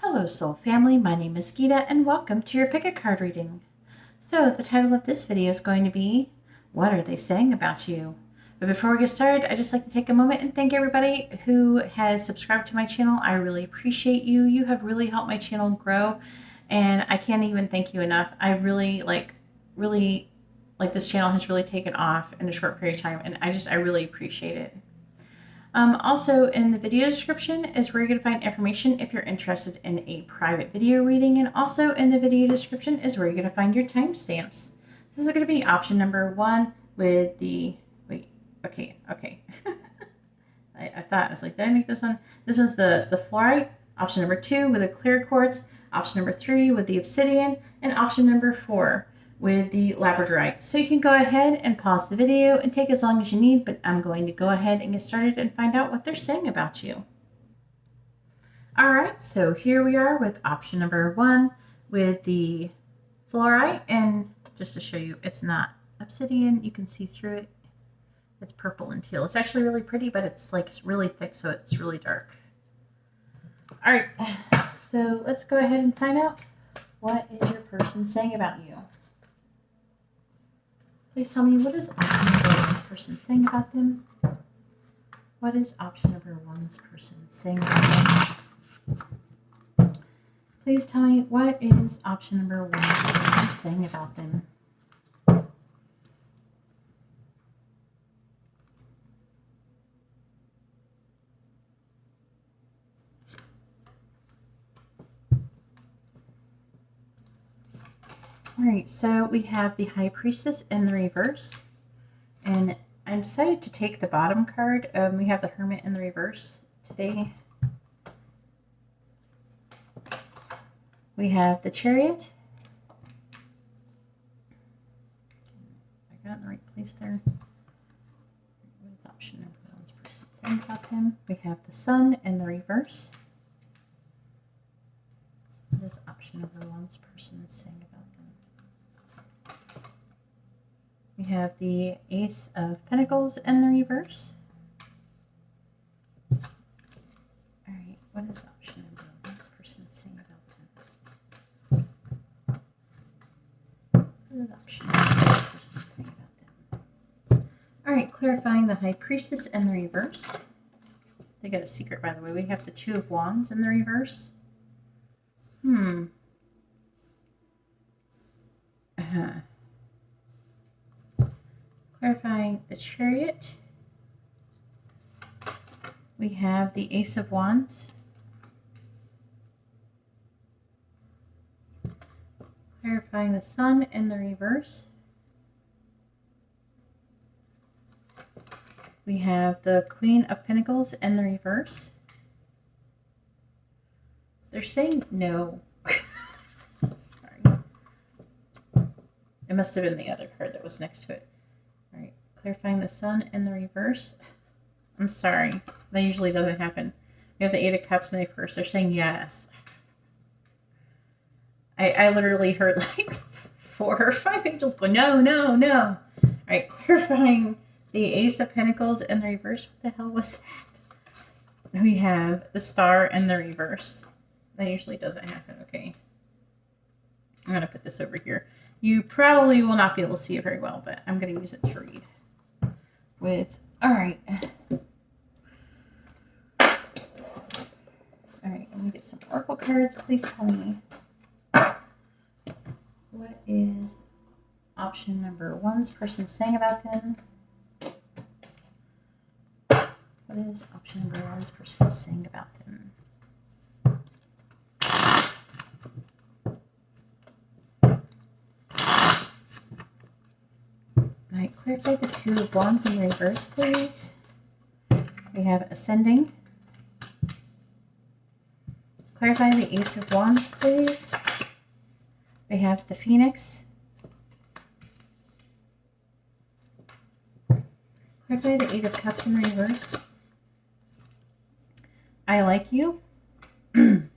Hello Soul Family, my name is Geeta and welcome to your pick a card reading. So the title of this video is going to be, What Are They Saying About You? But before we get started, I'd just like to take a moment and thank everybody who has subscribed to my channel. I really appreciate you. You have really helped my channel grow and I can't even thank you enough. I really like this channel has really taken off in a short period of time and I really appreciate it. Also in the video description is where you're going to find information if you're interested in a private video reading, and also in the video description is where you're going to find your timestamps. This is going to be option number 1 with the, okay. I thought, I was like, did I make this one? This one's the fluorite, option number 2 with the clear quartz, option number 3 with the obsidian, and option number 4 with the labradorite. So you can go ahead and pause the video and take as long as you need, but I'm going to go ahead and get started and find out what they're saying about you. All right, so here we are with option number 1 with the fluorite, and just to show you, it's not obsidian. You can see through it. It's purple and teal. It's actually really pretty, but it's really thick, so it's really dark. All right, so let's go ahead and find out what is your person saying about you. Please tell me, what is option number 1's person saying about them? What is option number 1's person saying about them? Please tell me, what is option number 1's person saying about them? All right, so we have the High Priestess in the reverse, and I decided to take the bottom card. We have the Hermit in the reverse today. We have the Chariot. I got in the right place there. What is option number 1's person saying about him? We have the Sun in the reverse. What is option number 1's person saying about them? We have the Ace of Pentacles in the reverse. All right, what is option number 1's person saying about them? What is option number 1's person saying about them? All right, clarifying the High Priestess in the reverse. They got a secret, by the way. We have the Two of Wands in the reverse. Clarifying the Chariot, we have the Ace of Wands. Clarifying the Sun in the reverse, we have the Queen of Pentacles in the reverse. They're saying no. Sorry. It must have been the other card that was next to it. All right, clarifying the Sun in the reverse. I'm sorry, that usually doesn't happen. We have the Eight of Cups in the reverse. They're saying yes. I literally heard like 4 or 5 angels going, no, no, no. All right, clarifying the Ace of Pentacles in the reverse. What the hell was that? We have the Star in the reverse. That usually doesn't happen. Okay. I'm going to put this over here. You probably will not be able to see it very well, but I'm going to use it to read with. All right. All right, let me get some oracle cards. Please tell me, what is option number 1's person saying about them? What is option number 1's person saying about them? All right, clarify the Two of Wands in reverse, please. We have Ascending. Clarify the Ace of Wands, please. We have the Phoenix. Clarify the Eight of Cups in reverse. I like you. Clarify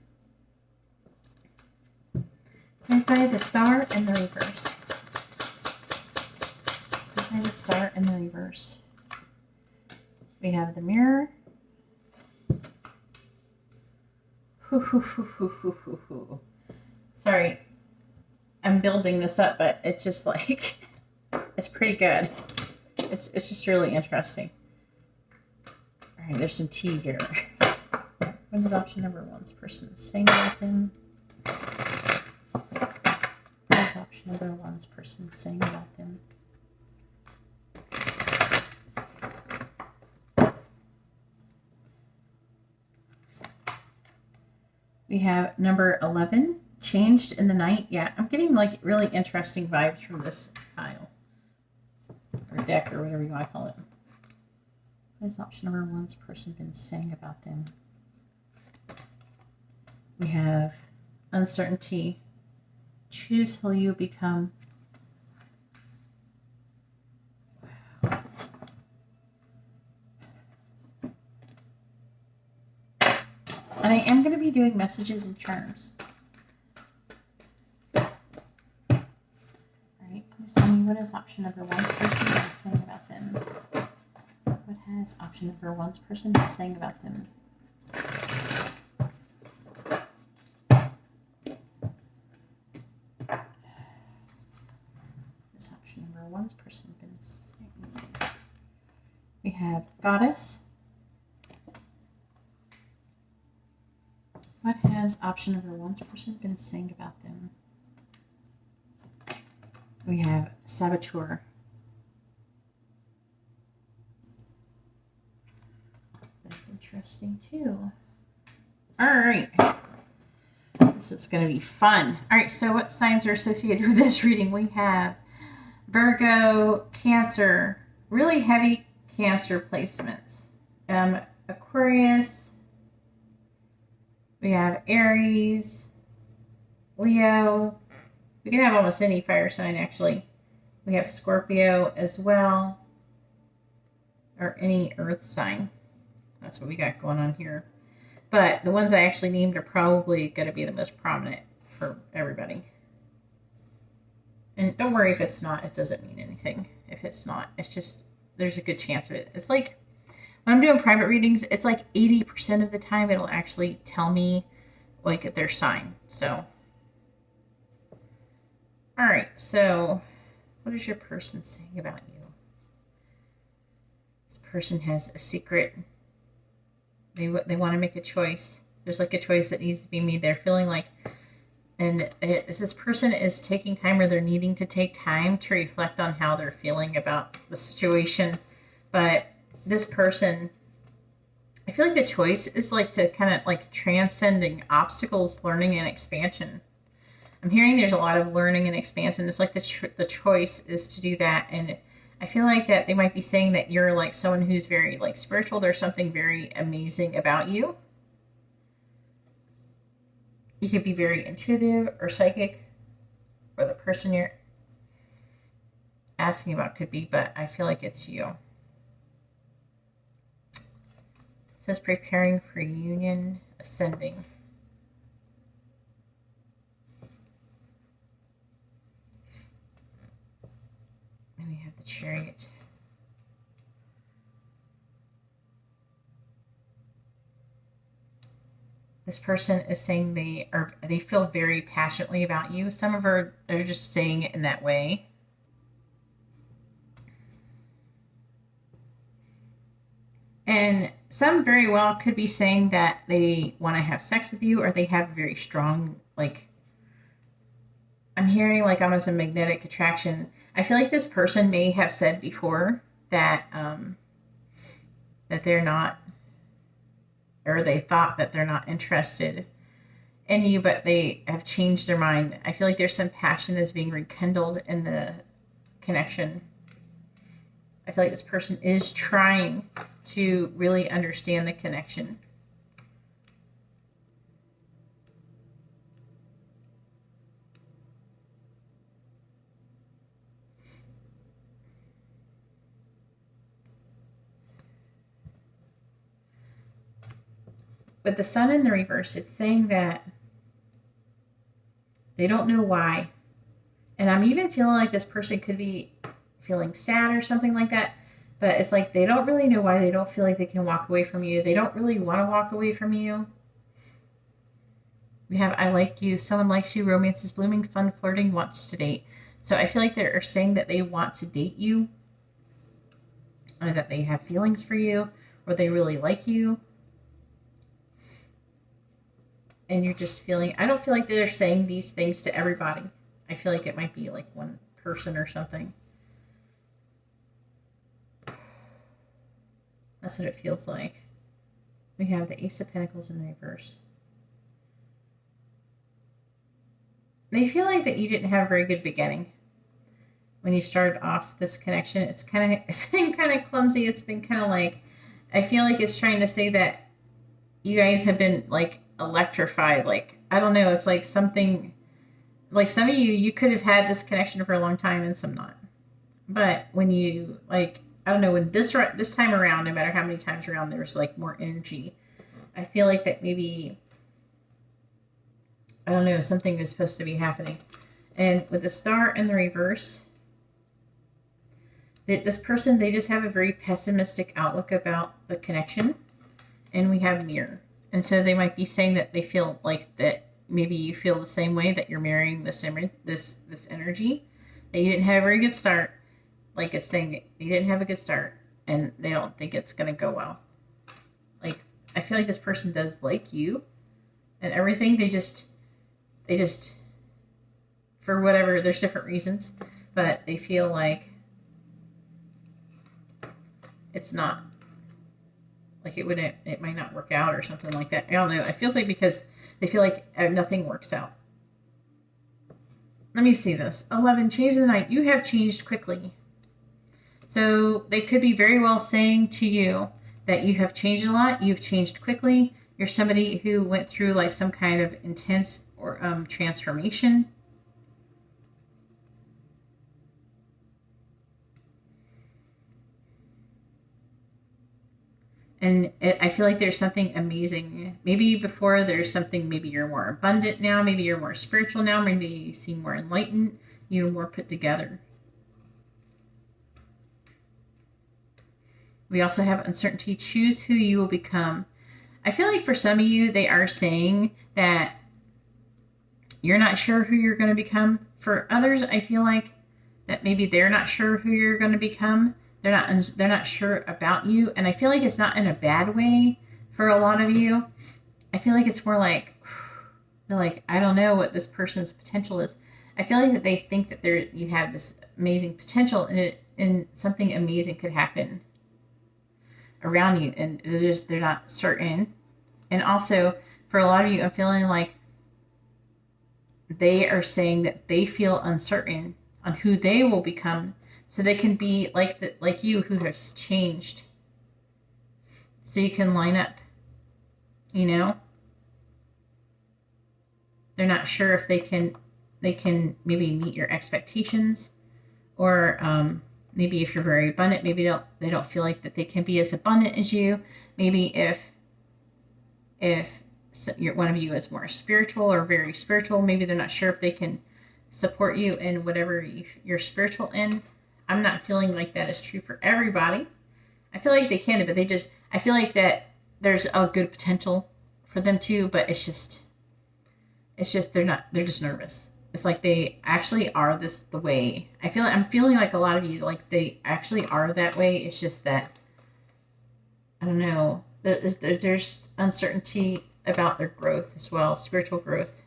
the Star in the reverse. The Star in the reverse. We have the Mirror. Sorry, I'm building this up, but it's just like, it's pretty good. It's just really interesting. All right, there's some tea here. What is option number one's person saying about them? What is option number one's person saying about them? We have number 11, changed in the night. Yeah, I'm getting like really interesting vibes from this pile. Or deck, or whatever you want to call it. What has option number one's person been saying about them? We have uncertainty. Choose who you become. Wow. And I am going to be doing messages and charms. All right, please tell me what is option number one's person been saying about them. What has option number one's person been saying about them? This option number one's person been saying. We have Goddess. What has option number one's person been saying about them? We have Saboteur. That's interesting too. All right. This is going to be fun. All right, so what signs are associated with this reading? We have Virgo, Cancer, really heavy Cancer placements. Aquarius. We have Aries, Leo. We can have almost any fire sign, actually. We have Scorpio as well, or any earth sign. That's what we got going on here. But the ones I actually named are probably going to be the most prominent for everybody. And don't worry if it's not. It doesn't mean anything. If it's not, it's just, there's a good chance of it. It's like, when I'm doing private readings, it's like 80% of the time it'll actually tell me like their sign. So, all right. So, what is your person saying about you? This person has a secret. They want to make a choice. There's like a choice that needs to be made. They're feeling like, and this person is taking time, or they're needing to take time to reflect on how they're feeling about the situation. But this person, I feel like the choice is like to kind of like transcending obstacles, learning and expansion. I'm hearing there's a lot of learning and expansion. It's like the choice is to do that. And I feel like that they might be saying that you're like someone who's very like spiritual. There's something very amazing about you. You could be very intuitive or psychic, or the person you're asking about could be, but I feel like it's you. It says preparing for union, ascending. And we have the Chariot. This person is saying they feel very passionately about you. Some of them are just saying it in that way. And some very well could be saying that they want to have sex with you, or they have a very strong, like, I'm hearing like almost a magnetic attraction. I feel like this person may have said before that that they're not, or they thought that they're not interested in you, but they have changed their mind. I feel like there's some passion that's being rekindled in the connection. I feel like this person is trying to really understand the connection. With the sun in the reverse, it's saying that they don't know why. And I'm even feeling like this person could be feeling sad or something like that. But it's like they don't really know why. They don't feel like they can walk away from you. They don't really want to walk away from you. We have I like you, someone likes you, romance is blooming, fun flirting, wants to date. So I feel like they're saying that they want to date you, or that they have feelings for you, or they really like you. And you're just feeling, I don't feel like they're saying these things to everybody. I feel like it might be like one person or something. That's what it feels like. We have the Ace of Pentacles in reverse. They feel like that you didn't have a very good beginning. When you started off this connection, it's been kind of clumsy. It's been kind of like, I feel like it's trying to say that you guys have been like electrified. Like, I don't know. It's like something, like some of you could have had this connection for a long time and some not. But when you like, I don't know, when this time around, no matter how many times around, there's like more energy. I feel like that maybe, I don't know, something is supposed to be happening. And with the Star in the reverse, this person, they just have a very pessimistic outlook about the connection. And we have Mirror. And so they might be saying that they feel like that maybe you feel the same way, that you're mirroring this energy, that you didn't have a very good start. Like it's saying that you didn't have a good start and they don't think it's going to go well. Like, I feel like this person does like you and everything. They just, for whatever, there's different reasons, but they feel like it's not, like it might not work out or something like that. I don't know. It feels like because they feel like nothing works out. Let me see this. 11, change the night. You have changed quickly. So they could be very well saying to you that you have changed a lot. You've changed quickly. You're somebody who went through like some kind of intense or transformation. And I feel like there's something amazing. Maybe before there's something, maybe you're more abundant now. Maybe you're more spiritual now. Maybe you seem more enlightened. You're more put together. We also have uncertainty. Choose who you will become. I feel like for some of you, they are saying that you're not sure who you're going to become. For others, I feel like that maybe they're not sure who you're going to become. They're not sure about you. And I feel like it's not in a bad way for a lot of you. I feel like it's more like, they're like, I don't know what this person's potential is. I feel like that they think that you have this amazing potential and something amazing could happen around you. And they're not certain. And also for a lot of you, I'm feeling like they are saying that they feel uncertain on who they will become. So they can be like you who has changed. So you can line up, you know. They're not sure if they can maybe meet your expectations, or maybe if you're very abundant, maybe they don't feel like that they can be as abundant as you. Maybe if one of you is more spiritual or very spiritual, maybe they're not sure if they can support you in whatever you're spiritual in. I'm not feeling like that is true for everybody. I feel like they can, but I feel like that there's a good potential for them too, but it's just they're just nervous. It's like they actually are the way. I'm feeling like a lot of you, like they actually are that way. It's just that, I don't know, there's uncertainty about their growth as well, spiritual growth.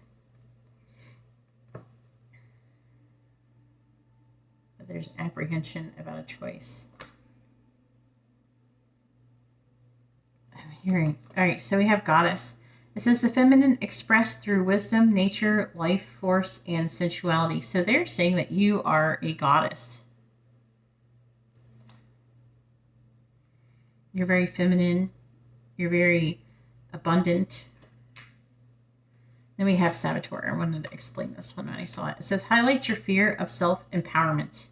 There's apprehension about a choice. I'm hearing. All right, so we have Goddess. It says the feminine expressed through wisdom, nature, life force, and sensuality. So they're saying that you are a goddess. You're very feminine. You're very abundant. Then we have Saboteur. I wanted to explain this one when I saw it. It says, highlight your fear of self-empowerment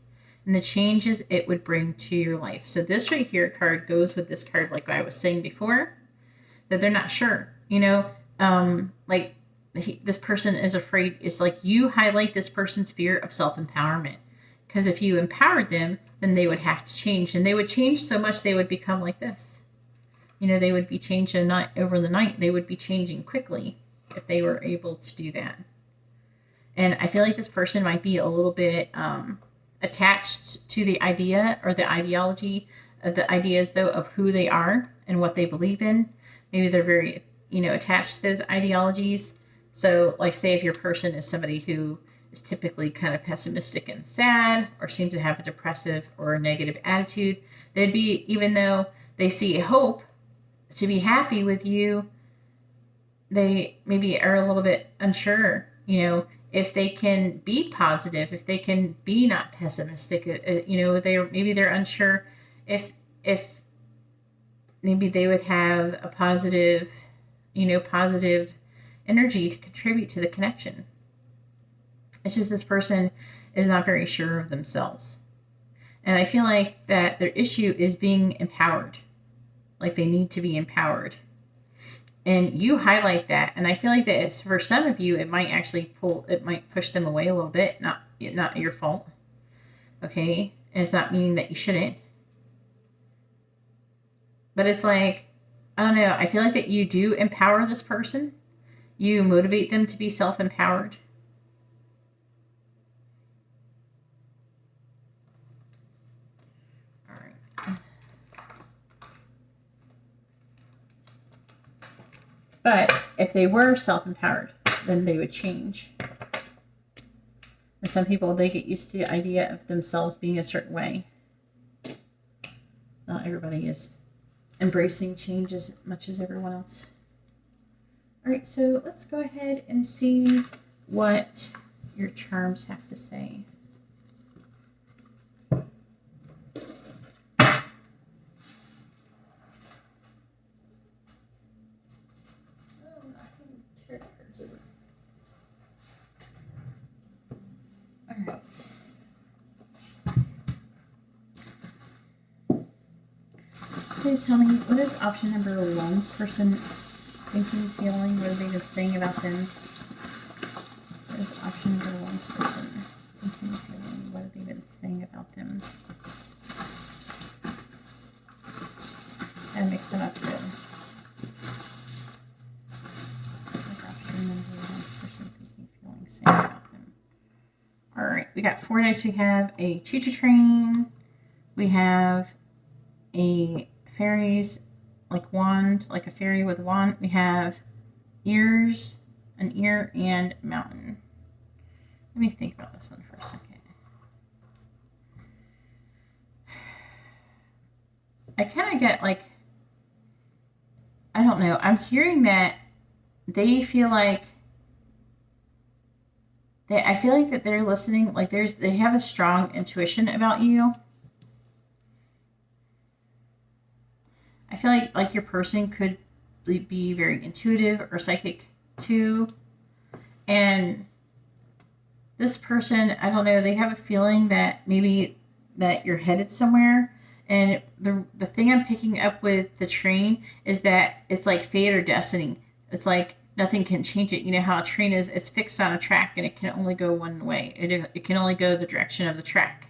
and the changes it would bring to your life. So this right here card goes with this card, like I was saying before, that they're not sure. You know, this person is afraid. It's like you highlight this person's fear of self-empowerment. Because if you empowered them, then they would have to change. And they would change so much they would become like this. You know, they would be changing over the night. They would be changing quickly. if they were able to do that. And I feel like this person might be a little bit attached to the idea or the ideology of the ideas, though, of who they are and what they believe in. Maybe they're very, attached to those ideologies. So, like, say if your person is somebody who is typically kind of pessimistic and sad, or seems to have a depressive or a negative attitude, they'd be, even though they see a hope to be happy with you, they maybe are a little bit unsure, if they can be positive, if they can be not pessimistic, they're unsure if maybe they would have a positive energy to contribute to the connection. It's just this person is not very sure of themselves. And I feel like that their issue is being empowered. Like they need to be empowered. And you highlight that. And I feel like that for some of you, it might push them away a little bit. Not your fault. Okay? And it's not meaning that you shouldn't. But it's like, I don't know. I feel like that you do empower this person. You motivate them to be self-empowered. All right. But if they were self-empowered, then they would change. And some people, they get used to the idea of themselves being a certain way. Not everybody is embracing change as much as everyone else. All right, so let's go ahead and see what your charms have to say. Please tell me, what is option number 1? Person thinking, feeling, what have they been saying about them? What is option number 1? Person thinking, feeling, what have they been saying about them? And mix them up good. What option number 1? Person thinking, feeling, saying about them. All right, we got 4 dice. We have a choo-choo train. We have a fairies, like wand, like a fairy with a wand. We have ears, an ear, and mountain. Let me think about this one for a second. I kind of get like, I don't know. I'm hearing that they feel like I feel like that they're listening. Like they have a strong intuition about you. I feel like your person could be very intuitive or psychic too. And this person, I don't know, they have a feeling that maybe that you're headed somewhere. And the thing I'm picking up with the train is that it's like fate or destiny. It's like nothing can change it. You know how a train is, it's fixed on a track and it can only go one way. It can only go the direction of the track.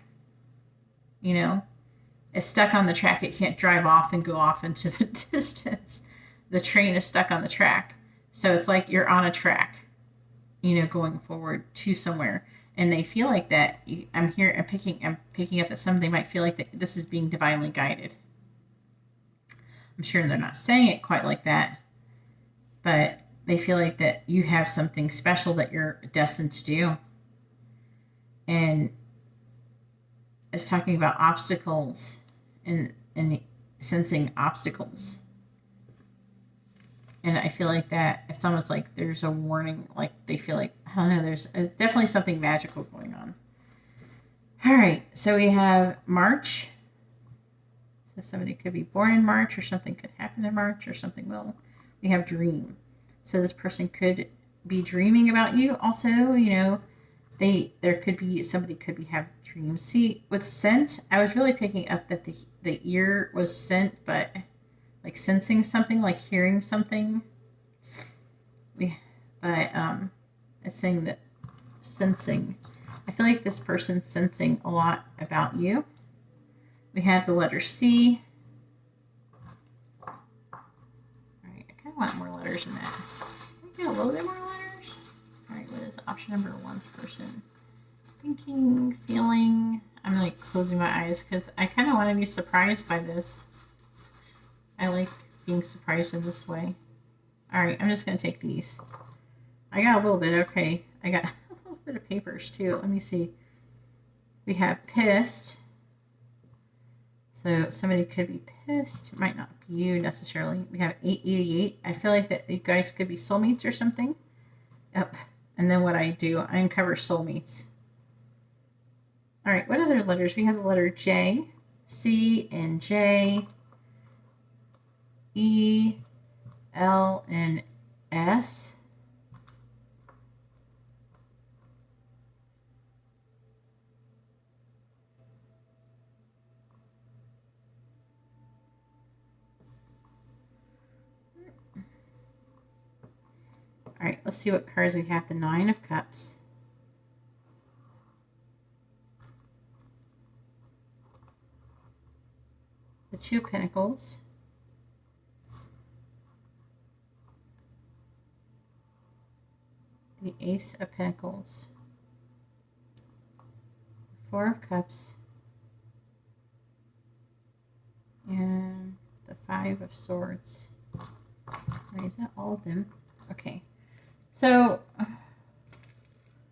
It's stuck on the track. It can't drive off and go off into the distance. The train is stuck on the track. So it's like you're on a track, going forward to somewhere. And they feel like that. I'm picking up that they might feel like that this is being divinely guided. I'm sure they're not saying it quite like that, but they feel like that you have something special that you're destined to do. And it's talking about obstacles and sensing obstacles. And I feel like that it's almost like there's a warning, like they feel like, I don't know, there's definitely something magical going on. All right, so we have March. So somebody could be born in March, or something could happen in March, or something will. We have dream. So this person could be dreaming about you also, somebody could have dreams. See, with scent, I was really picking up that the ear was scent, but like sensing something, like hearing something. It's saying that sensing. I feel like this person's sensing a lot about you. We have the letter C. All right, I kind of want more letters in that. get a little bit more letters. All right, what is option number 1's person? Thinking, feeling. I'm like closing my eyes because I kind of want to be surprised by this. I like being surprised in this way. All right, I'm just going to take these. I got a little bit. Okay, I got a little bit of papers too. Let me see. We have pissed. So somebody could be pissed. It might not be you necessarily. We have 888. I feel like that you guys could be soulmates or something. Yep. And then what I do, I uncover soulmates. All right, what other letters? We have the letter J, C, and J, E, L, and S. All right, let's see what cards we have. The 9 of Cups. The 2 of Pentacles. The Ace of Pentacles. 4 of Cups. And the 5 of Swords. Right, is that all of them? Okay. So,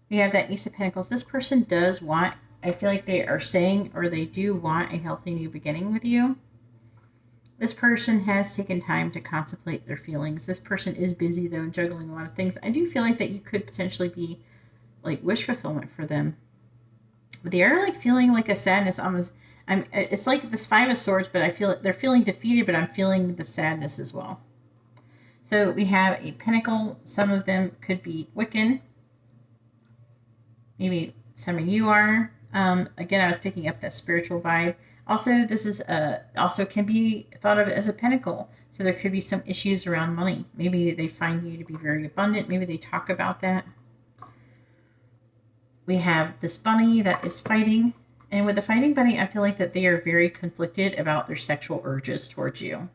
we have that Ace of Pentacles. This person does want, I feel like they are saying, or they do want a healthy new beginning with you. This person has taken time to contemplate their feelings. This person is busy, though, juggling a lot of things. I do feel like that you could potentially be, like, wish fulfillment for them. But they are, like, feeling like a sadness almost. It's like this 5 of Swords, but I feel like they're feeling defeated, but I'm feeling the sadness as well. So we have a pentacle. Some of them could be Wiccan. Maybe some of you are. Again, I was picking up that spiritual vibe. Also, this is also can be thought of as a pentacle. So there could be some issues around money. Maybe they find you to be very abundant. Maybe they talk about that. We have this bunny that is fighting. And with the fighting bunny, I feel like that they are very conflicted about their sexual urges towards you.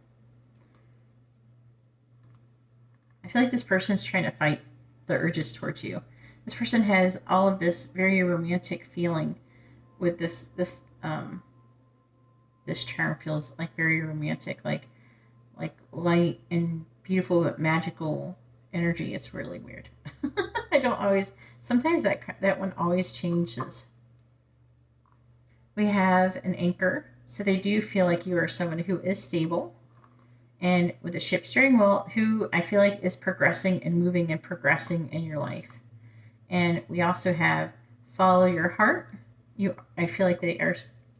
I feel like this person is trying to fight the urges towards you. This person has all of this very romantic feeling with this charm feels like very romantic, like light and beautiful but magical energy. It's really weird. I don't always, sometimes that one always changes. We have an anchor. So they do feel like you are someone who is stable. And with the ship steering wheel, who I feel like is progressing and moving and progressing in your life. And we also have follow your heart. I feel like they are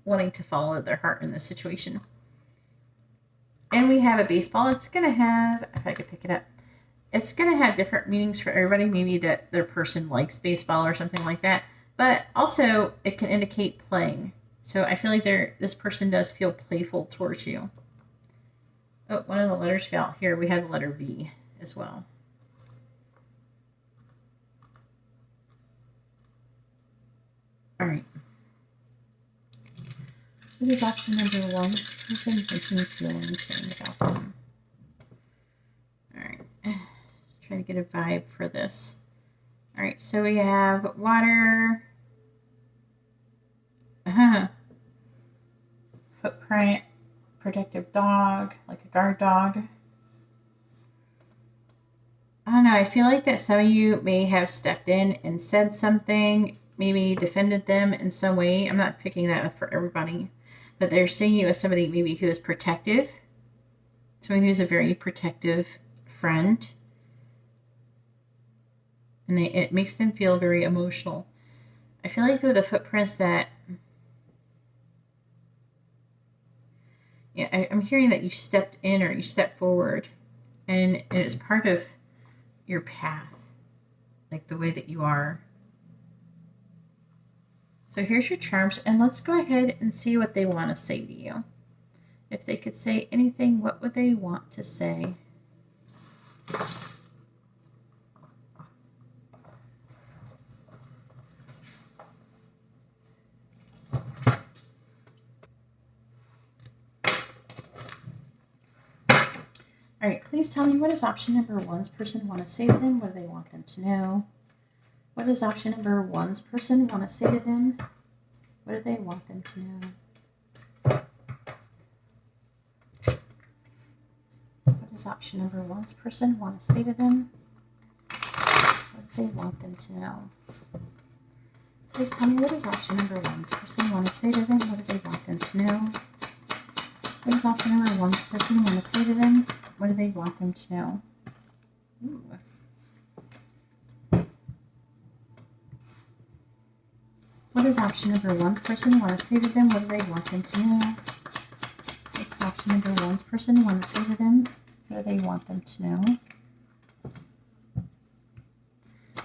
wanting to follow their heart in this situation. And we have a baseball. It's going to have, if I could pick it up, it's going to have different meanings for everybody. Maybe that their person likes baseball or something like that. But also, it can indicate playing. So I feel like this person does feel playful towards you. Oh, one of the letters fell. Here, we have the letter V as well. All right. What is option number 1? Person thinking, feeling, saying about them. All right. Try to get a vibe for this. All right. So we have water. Footprint. Protective dog, like a guard dog. I don't know. I feel like that some of you may have stepped in and said something, maybe defended them in some way. I'm not picking that up for everybody, but they're seeing you as somebody maybe who is protective, somebody who's a very protective friend, and it makes them feel very emotional. I feel like through the footprints that, yeah, I'm hearing that you stepped in or you stepped forward, and it's part of your path, like the way that you are. So here's your charms, and let's go ahead and see what they want to say to you. If they could say anything, what would they want to say? All All right, please tell me, what does option number one's person want to say to them? What do they want them to know? What does option number one's person want to say to them? What do they want them to know? What does option number one's person want to say to them? What do they want them to know? Please tell me, what does option number one's person want to say to them? What do they want them to know? What does option number one's person want to say to them? What do they want them to know? Ooh. What does option number one's person want to say to them? What do they want them to know? What does option number one's person want to say to them? What do they want them to know?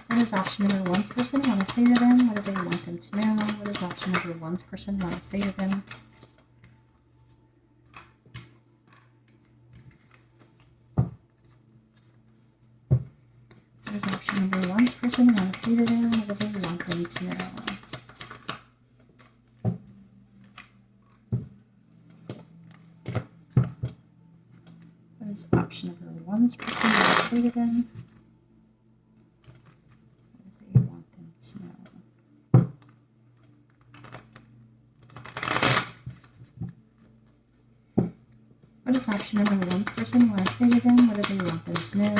What does option number one's person want to say to them? What do they want them to know? What does option number one's person want to say to them? What does option number one's person want to say to them? What do they want them to know? What does option number one's person want to say to them? What does option number one's person want to say to them? What do they want them to know?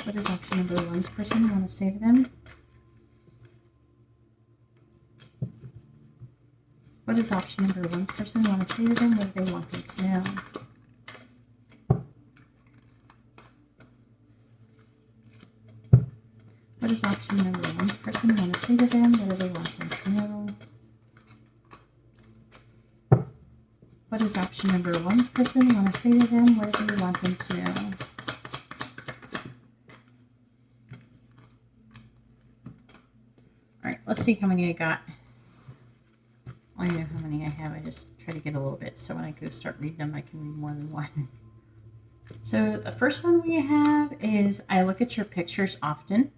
What does option number one's person want to say to them? What does option number one's person want to say to them? What do they want them to know? What does option number one's person want to say to them? What do they want them to know? What does option number one's person want to say to them? What do they want them to know? All right, let's see how many I got. I don't know how many I have. I just try to get a little bit so when I go start reading them, I can read more than one. So the first one we have is, I look at your pictures often.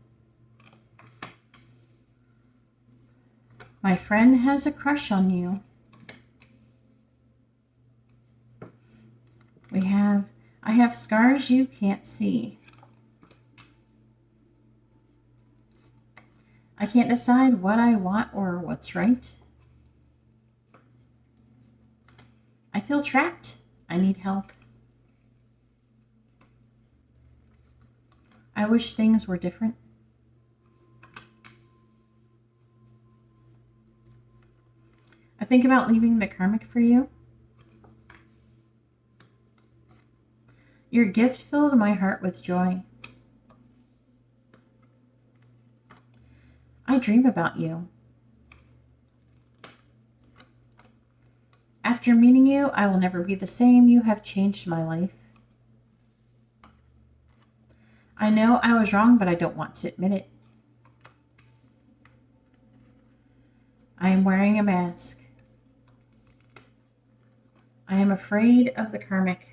My friend has a crush on you. I have scars you can't see. I can't decide what I want or what's right. I feel trapped. I need help. I wish things were different. I think about leaving the karmic for you. Your gift filled my heart with joy. I dream about you. After meeting you, I will never be the same. You have changed my life. I know I was wrong, but I don't want to admit it. I am wearing a mask. I am afraid of the karmic.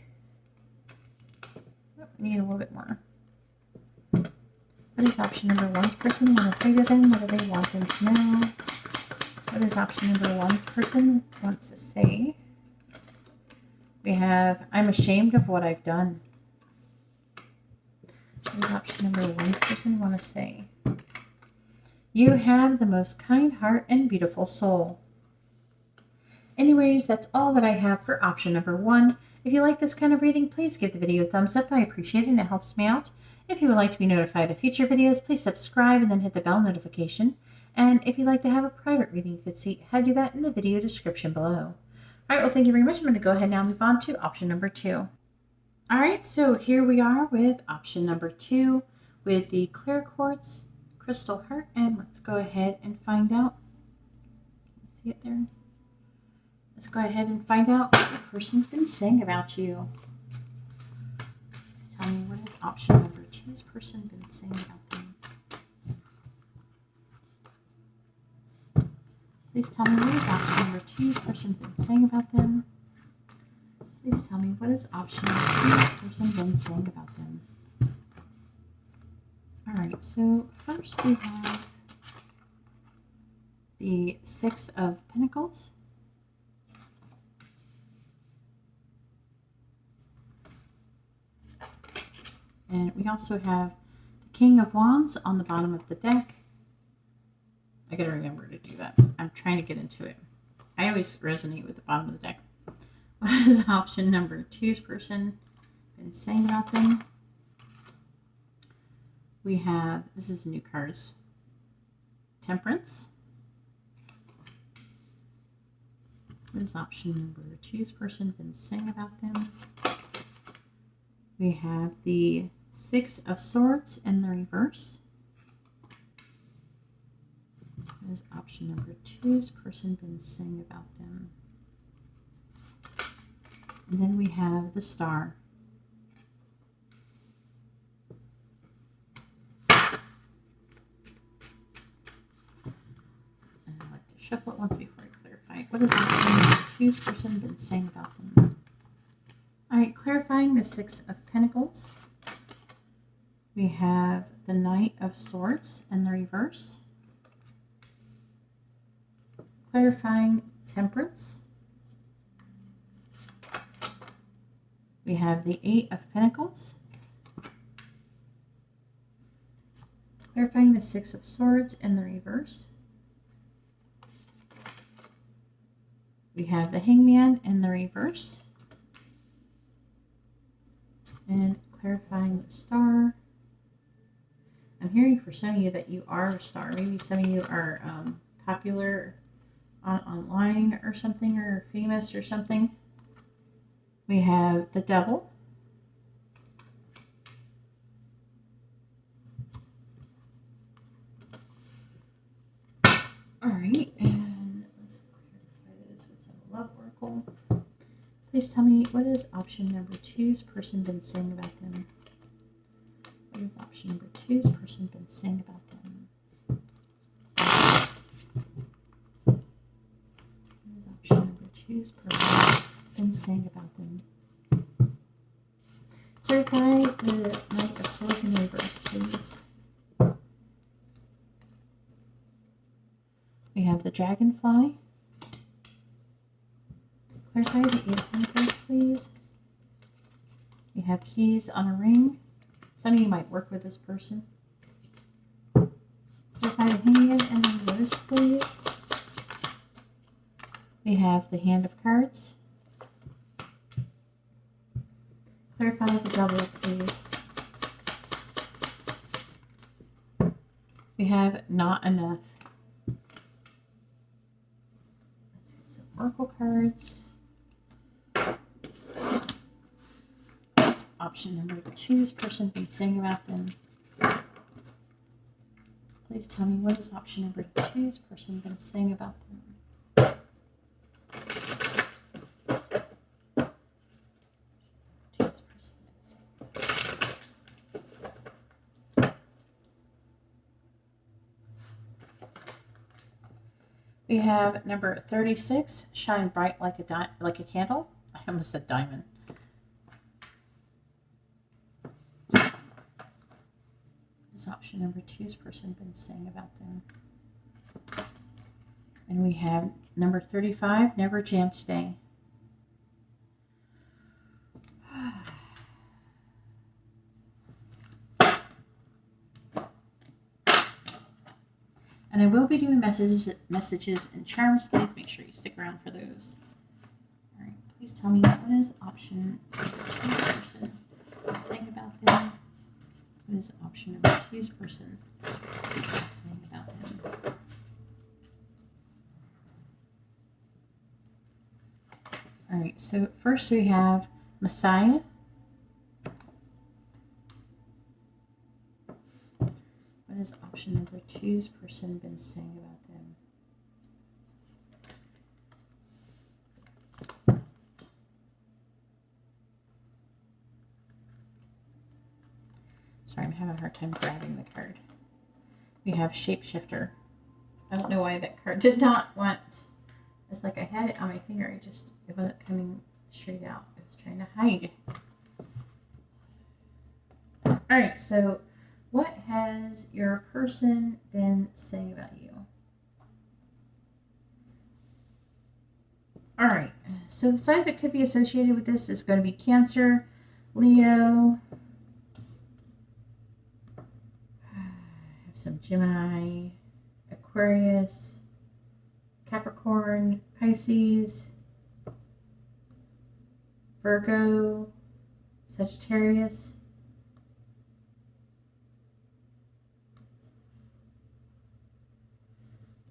Oh, I need a little bit more. What does option number one's person want to say to them? What do they want them to know? What does option number one's person wants to say? We have, I'm ashamed of what I've done. What does option number one's person want to say? You have the most kind heart and beautiful soul. Anyways, that's all that I have for option number one. If you like this kind of reading, please give the video a thumbs up. I appreciate it and it helps me out. If you would like to be notified of future videos, please subscribe and then hit the bell notification. And if you'd like to have a private reading, you could see how to do that in the video description below. All right, well, thank you very much. I'm going to go ahead now and move on to option number two. All right, so here we are with option number two with the clear quartz crystal heart. And let's go ahead and find out. Can you see it there? Let's go ahead and find out what the person's been saying about you. Tell me, what is option number two's person been saying about them? Please tell me, what is option number two's person been saying about them? Please tell me, what is option number two's person been saying about them? All right, so first we have the Six of Pentacles. And we also have the King of Wands on the bottom of the deck. I gotta remember to do that. I'm trying to get into it. I always resonate with the bottom of the deck. What is option number 2's person been saying about them? We have, this is new cards, Temperance. What has option number 2's person been saying about them? We have the Six of Swords in the reverse. What has option number 2's person been saying about them? And then we have the Star. And I like to shuffle it once before I clarify. What has option number 2's person been saying about them? All right, clarifying the Six of Pentacles. We have the Knight of Swords in the reverse. Clarifying Temperance. We have the Eight of Pentacles. Clarifying the Six of Swords in the reverse. We have the Hangman in the reverse. And clarifying the Star. I'm hearing for some of you that you are a star. Maybe some of you are popular online or something, or famous or something. We have the Devil. All right, and let's clarify this with some love oracle. Please tell me, what has option number 2's person been saying about them? What has option number 2's person been saying about them? What has option number 2's person been saying about them? Clarify the Knight of Swords in reverse, please. We have the Dragonfly. Clarify the Eight of Pentacles, please. We have Keys on a Ring. Some of you might work with this person. Clarify the Hangman in the reverse, please. We have the Hand of Cards. Clarify the Double, please. We have Not Enough. Let's get some Oracle cards. What's option number 2's person been saying about them? Please tell me, what has option number 2's person been saying about them? We have number 36, Shine Bright like a candle. I almost said diamond. This option number 2's person been saying about them. And we have number 35, Never Jam Stay. And I will be doing messages and charms. Please make sure you stick around for those. All right, please tell me, what is option number 2's person saying about them? What is option number 2's person saying about them? All right, so first we have Messiah. What has option number 2's person been saying about them? Sorry, I'm having a hard time grabbing the card. We have Shapeshifter. I don't know why that card did not want. It's like I had it on my finger. It wasn't coming straight out. It was trying to hide. All right, so what has your person been saying about you? All right, so the signs that could be associated with this is going to be Cancer, Leo, Gemini, Aquarius, Capricorn, Pisces, Virgo, Sagittarius.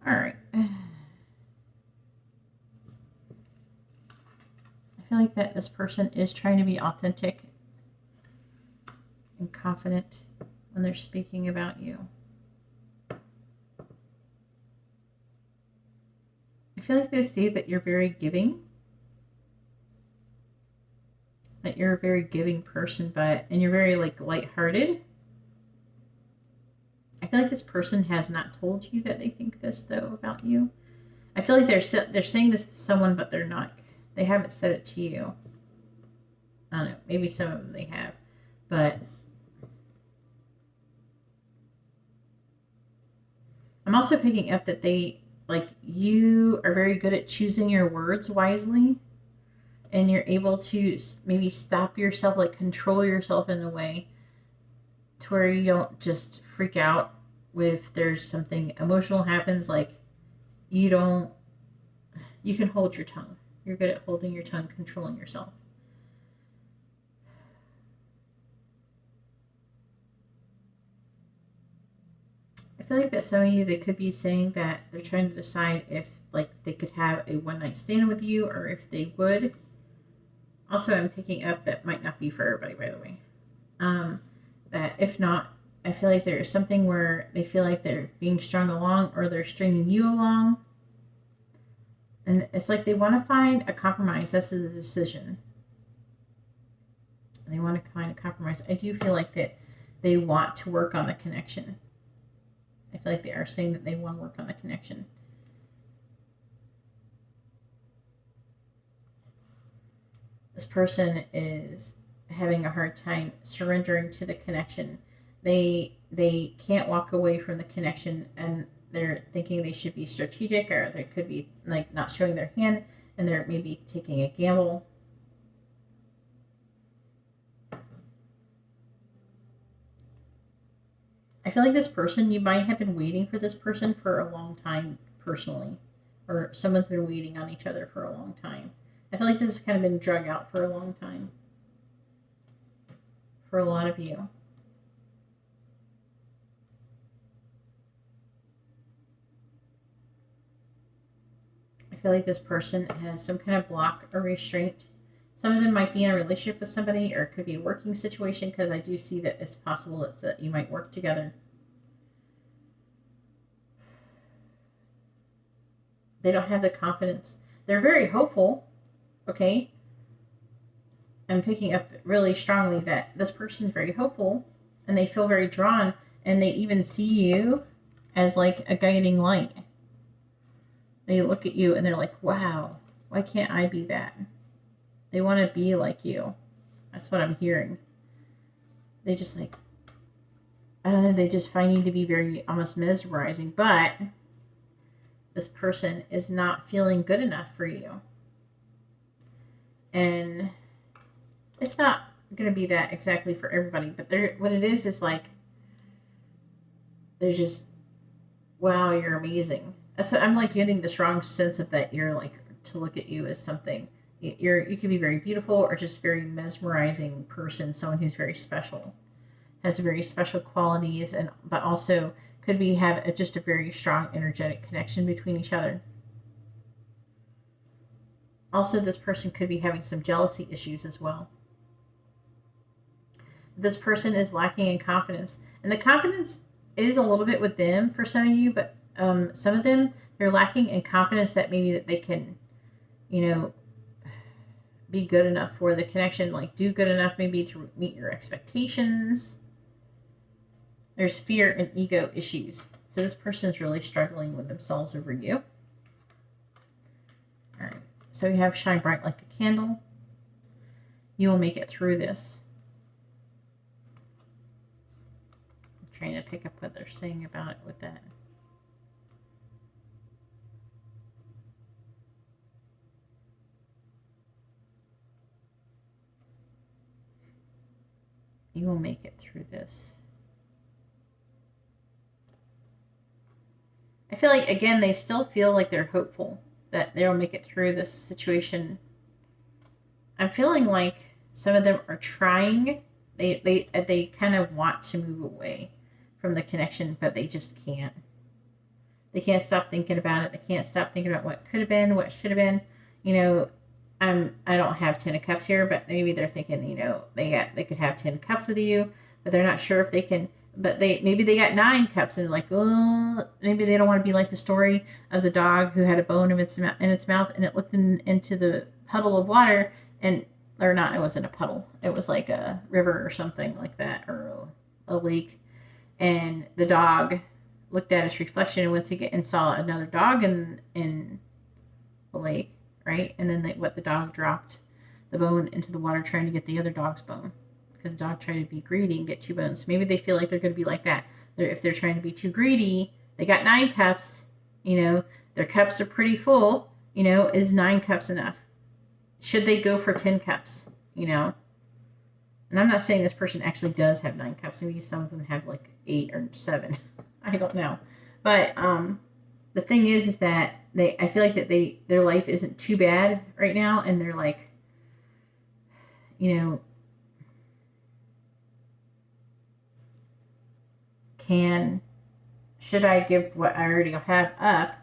All right. I feel like that this person is trying to be authentic and confident when they're speaking about you. I feel like they say that you're very giving. That you're a very giving person, and you're very like lighthearted. I feel like this person has not told you that they think this though about you. I feel like they're saying this to someone, but they're not. They haven't said it to you. I don't know. Maybe some of them they have, but I'm also picking up that you are very good at choosing your words wisely, and you're able to maybe stop yourself, like control yourself in a way to where you don't just freak out if there's something emotional happens. Like you can hold your tongue. You're good at holding your tongue, controlling yourself. I feel like that some of you, they could be saying that they're trying to decide if like they could have a one-night stand with you or if they would. Also, I'm picking up that might not be for everybody, by the way. That if not, I feel like there is something where they feel like they're being strung along or they're stringing you along. And it's like they want to find a compromise. That's the decision. They want to find a compromise. I do feel like that they want to work on the connection. I feel like they are saying that they want to work on the connection. This person is having a hard time surrendering to the connection. They can't walk away from the connection, and they're thinking they should be strategic, or they could be like not showing their hand, and they're maybe taking a gamble. I feel like this person, you might have been waiting for this person for a long time personally, or someone's been waiting on each other for a long time. I feel like this has kind of been drug out for a long time for a lot of you. I feel like this person has some kind of block or restraint. Some of them might be in a relationship with somebody, or it could be a working situation, because I do see that it's possible that you might work together. They don't have the confidence. They're very hopeful, okay? I'm picking up really strongly that this person is very hopeful, and they feel very drawn, and they even see you as like a guiding light. They look at you and they're like, wow, why can't I be that? They want to be like you. That's what I'm hearing. They just like, I don't know, they just find you to be very almost mesmerizing, but this person is not feeling good enough for you. And it's not going to be that exactly for everybody, but what it is like, they're just, wow, you're amazing. That's what I'm like getting the strong sense of that. You're like, to look at you as something. You could be very beautiful or just very mesmerizing person, someone who's very special, has very special qualities, but also could have just a very strong energetic connection between each other. Also, this person could be having some jealousy issues as well. This person is lacking in confidence, and the confidence is a little bit with them for some of you, but some of them, they're lacking in confidence that maybe that they can, be good enough for the connection, like do good enough maybe to meet your expectations. There's fear and ego issues. So this person is really struggling with themselves over you. All right. So you have shine bright like a candle. You will make it through this. I'm trying to pick up what they're saying about it with that. You will make it through this. I feel like, again, they still feel like they're hopeful that they'll make it through this situation. I'm feeling like some of them are trying. They kind of want to move away from the connection, but they just can't. They can't stop thinking about it. They can't stop thinking about what could have been, what should have been. You know, I don't have 10 of Cups here, but maybe they're thinking, you know, they could have 10 Cups with you, but they're not sure if they can. But maybe they got 9 cups and like, oh, maybe they don't want to be like the story of the dog who had a bone in its mouth and it looked into the puddle of water or not, it wasn't a puddle. It was like a river or something like that, or a lake. And the dog looked at its reflection and went to get and saw another dog in the lake, right? And then the dog dropped the bone into the water trying to get the other dog's bone. Because the dog tried to be greedy and get 2 bones. Maybe they feel like they're going to be like that. If they're trying to be too greedy, they got 9 cups, you know, their cups are pretty full, you know, is 9 cups enough? Should they go for 10 cups, you know? And I'm not saying this person actually does have 9 cups. Maybe some of them have like 8 or 7. I don't know. But the thing is that I feel like that their life isn't too bad right now. And they're like, you know, should I give what I already have up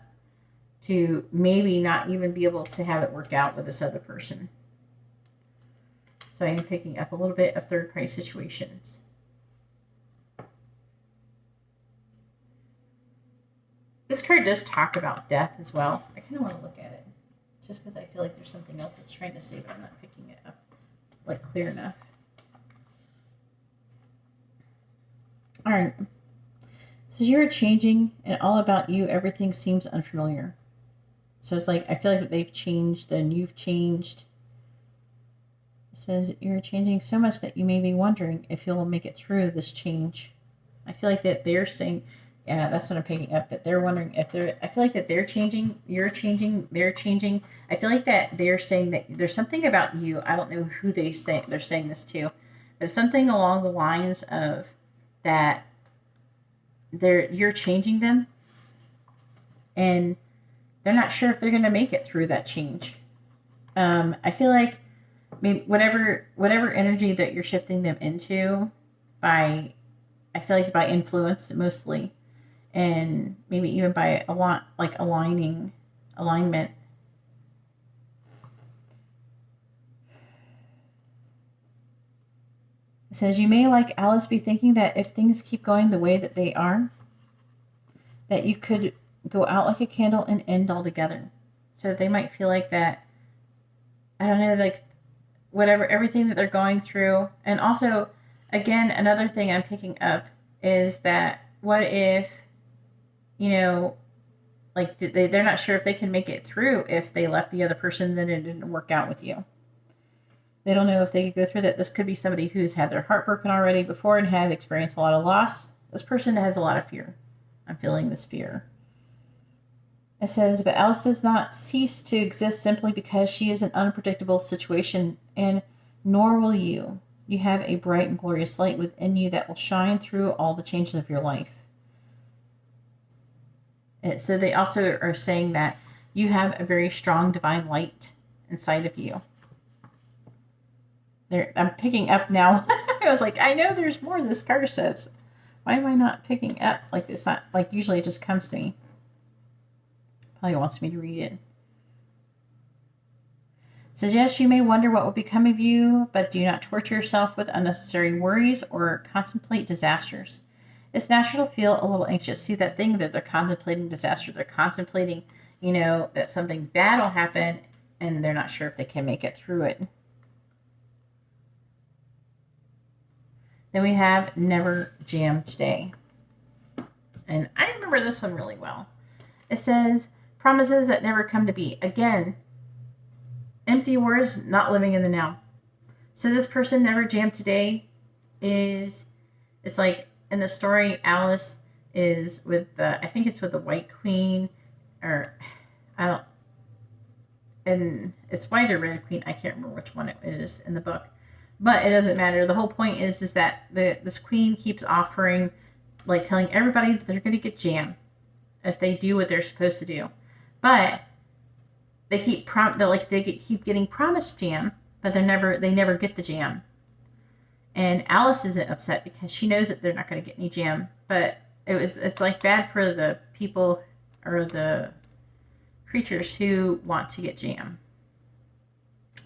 to maybe not even be able to have it work out with this other person? So I am picking up a little bit of third-party situations. This card does talk about death as well. I kind of want to look at it just because I feel like there's something else it's trying to say, but I'm not picking it up like clear enough. All right. So you're changing, and all about you, everything seems unfamiliar. So it's like, I feel like that they've changed and you've changed. It says you're changing so much that you may be wondering if you'll make it through this change. I feel like that they're saying, yeah, that's what I'm picking up, that they're wondering if I feel like that they're changing, you're changing, they're changing. I feel like that they're saying that there's something about you. I don't know who they're saying this to, but it's something along the lines of that you're changing them, and they're not sure if they're going to make it through that change. I feel like maybe whatever energy that you're shifting them into I feel like by influence mostly, and maybe even by alignment. It says, you may, like Alice, be thinking that if things keep going the way that they are, that you could go out like a candle and end altogether. So they might feel like that, I don't know, like everything that they're going through. And also, again, another thing I'm picking up is that what if, you know, like they're not sure if they can make it through if they left the other person, then it didn't work out with you. They don't know if they could go through that. This could be somebody who's had their heart broken already before and had experienced a lot of loss. This person has a lot of fear. I'm feeling this fear. It says, but Alice does not cease to exist simply because she is an unpredictable situation, and nor will you. You have a bright and glorious light within you that will shine through all the changes of your life. And so they also are saying that you have a very strong divine light inside of you. I'm picking up now. I was like, I know there's more this card says. Why am I not picking up? Like, it's not, like, usually it just comes to me. Probably wants me to read it. It says, yes, you may wonder what will become of you, but do not torture yourself with unnecessary worries or contemplate disasters. It's natural to feel a little anxious. See that thing that they're contemplating disaster. They're contemplating, you know, that something bad will happen, and they're not sure if they can make it through it. Then we have Never Jam Today. And I remember this one really well. It says, promises that never come to be. Again, empty words, not living in the now. So this person, Never Jam Today, it's like in the story, Alice is with I think it's with the White Queen, or and it's White or Red Queen. I can't remember which one it is in the book. But it doesn't matter. The whole point is that this queen keeps offering, like telling everybody that they're going to get jam. if they do what they're supposed to do. But they keep keep getting promised jam, but they never get the jam. And Alice isn't upset because she knows that they're not going to get any jam, but it's like bad for the people or the creatures who want to get jam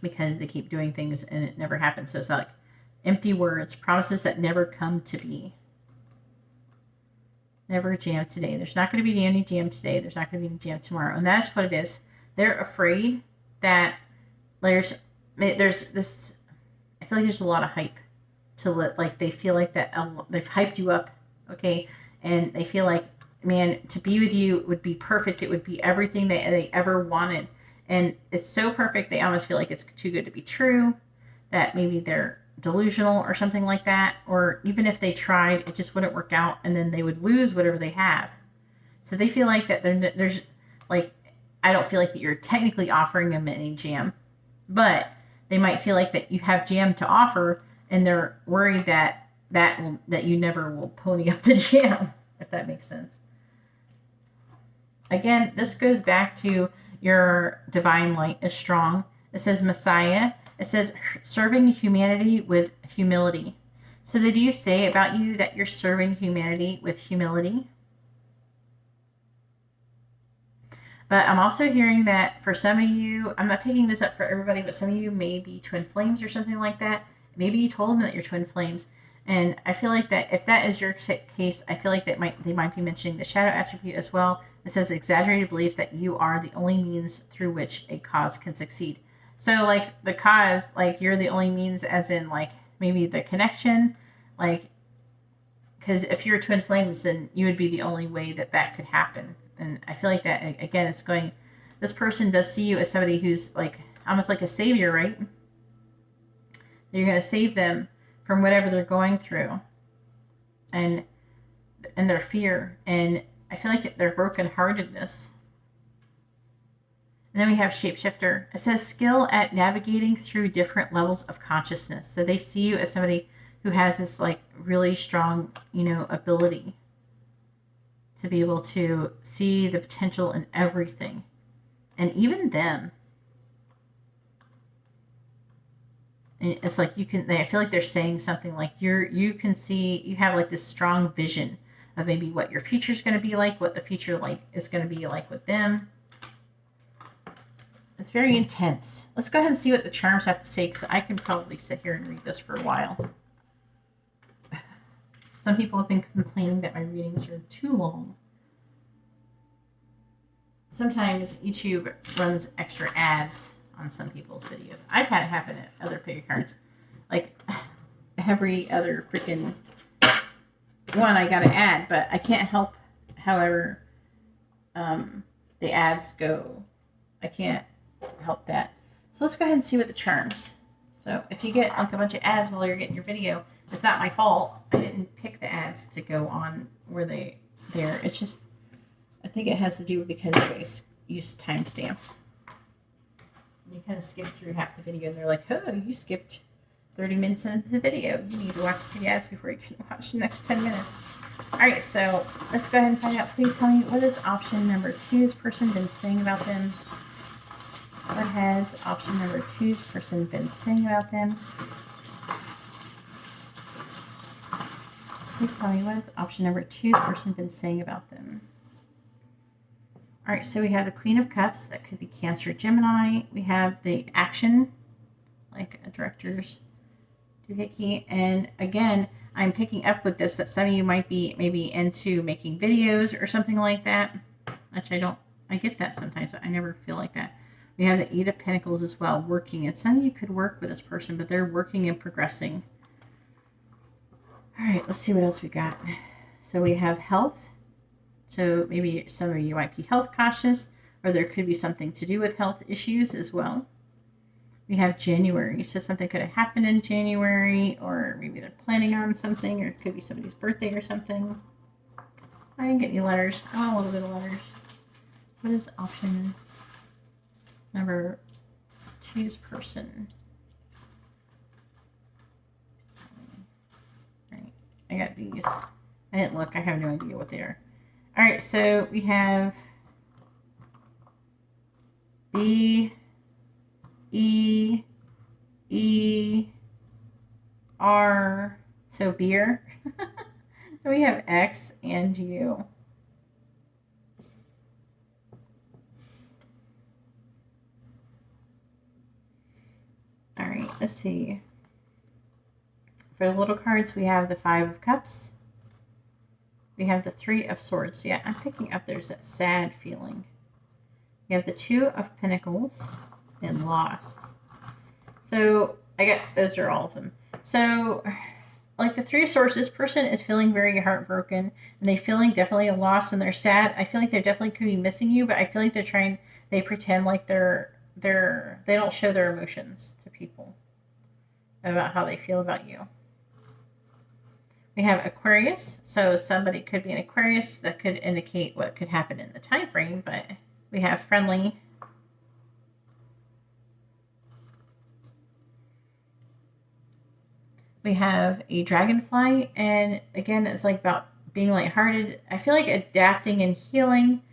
because they keep doing things and it never happens. So it's like empty words, promises that never come to be. Never jam today. There's not going to be any jam today. There's not going to be any jam tomorrow. And that's what it is. They're afraid that there's this, I feel like there's a lot of hype to like, they feel like that they've hyped you up. Okay. And they feel like, man, to be with you would be perfect. It would be everything they ever wanted. And it's so perfect. They almost feel like it's too good to be true, that maybe they're delusional or something like that. Or even if they tried, it just wouldn't work out. And then they would lose whatever they have. So they feel like that there's like, I don't feel like that you're technically offering them any jam, but they might feel like that you have jam to offer, and they're worried that you never will pony up the jam, if that makes sense. Again, this goes back to your divine light is strong. It says Messiah. It says serving humanity with humility. So did you say about you that you're serving humanity with humility? But I'm also hearing that for some of you, I'm not picking this up for everybody, but some of you may be twin flames or something like that. Maybe you told them that you're twin flames. And I feel like that if that is your case, I feel like they might be mentioning the shadow attribute as well. It says exaggerated belief that you are the only means through which a cause can succeed. So like the cause, like you're the only means as in like maybe the connection, like, because if you're twin flames, then you would be the only way that could happen. And I feel like that, again, it's going, this person does see you as somebody who's like, almost like a savior, right? You're going to save them from whatever they're going through and their fear. And I feel like their brokenheartedness. And then we have shapeshifter. It says skill at navigating through different levels of consciousness. So they see you as somebody who has this like really strong, ability to be able to see the potential in everything, and even them. And it's like I feel like they're saying something like you can see, you have like this strong vision of maybe what your future is going to be like, what the future is going to be like with them. It's very intense. Let's go ahead and see what the charms have to say, because I can probably sit here and read this for a while. Some people have been complaining that my readings are too long. Sometimes YouTube runs extra ads on some people's videos. I've had it happen at other pick cards. Like every other freaking one I got an ad, but I can't help however the ads go. I can't help that. So let's go ahead and see what the charms. So if you get like a bunch of ads while you're getting your video, it's not my fault. I didn't pick the ads to go on where there. It's just, I think it has to do because they use timestamps. You kind of skip through half the video and they're like, oh, you skipped 30 minutes into the video. You need to watch the ads before you can watch the next 10 minutes. All right, so let's go ahead and find out. Please tell me, what is option number 2's person been saying about them? What has option number 2's person been saying about them? Please tell me, what has option number 2's person been saying about them? All right, so we have the Queen of Cups. That could be Cancer, Gemini. We have the action, like a director's doohickey. And again, I'm picking up with this that some of you might be maybe into making videos or something like that, which I get that sometimes, but I never feel like that. We have the Eight of Pentacles as well, working. And some of you could work with this person, but they're working and progressing. All right, let's see what else we got. So we have health. So maybe some of you might be health cautious, or there could be something to do with health issues as well. We have January. So something could have happened in January, or maybe they're planning on something, or it could be somebody's birthday or something. I didn't get any letters. I want a little bit of letters. What is option number 2's person? All right, I got these. I didn't look. I have no idea what they are. All right, so we have B, E, E, R, so beer. Then we have X and U. All right, let's see. For the little cards, we have the 5 of Cups. We have the 3 of Swords. Yeah, I'm picking up there's that sad feeling. We have the 2 of Pentacles and Lost. So, I guess those are all of them. So, like the 3 of Swords, this person is feeling very heartbroken, and they feeling definitely a loss, and they're sad. I feel like they definitely could be missing you, but I feel like they pretend like they don't show their emotions to people about how they feel about you. We have Aquarius, so somebody could be an Aquarius. That could indicate what could happen in the time frame, but we have Friendly. We have a Dragonfly, and again, it's like about being lighthearted. I feel like adapting and healing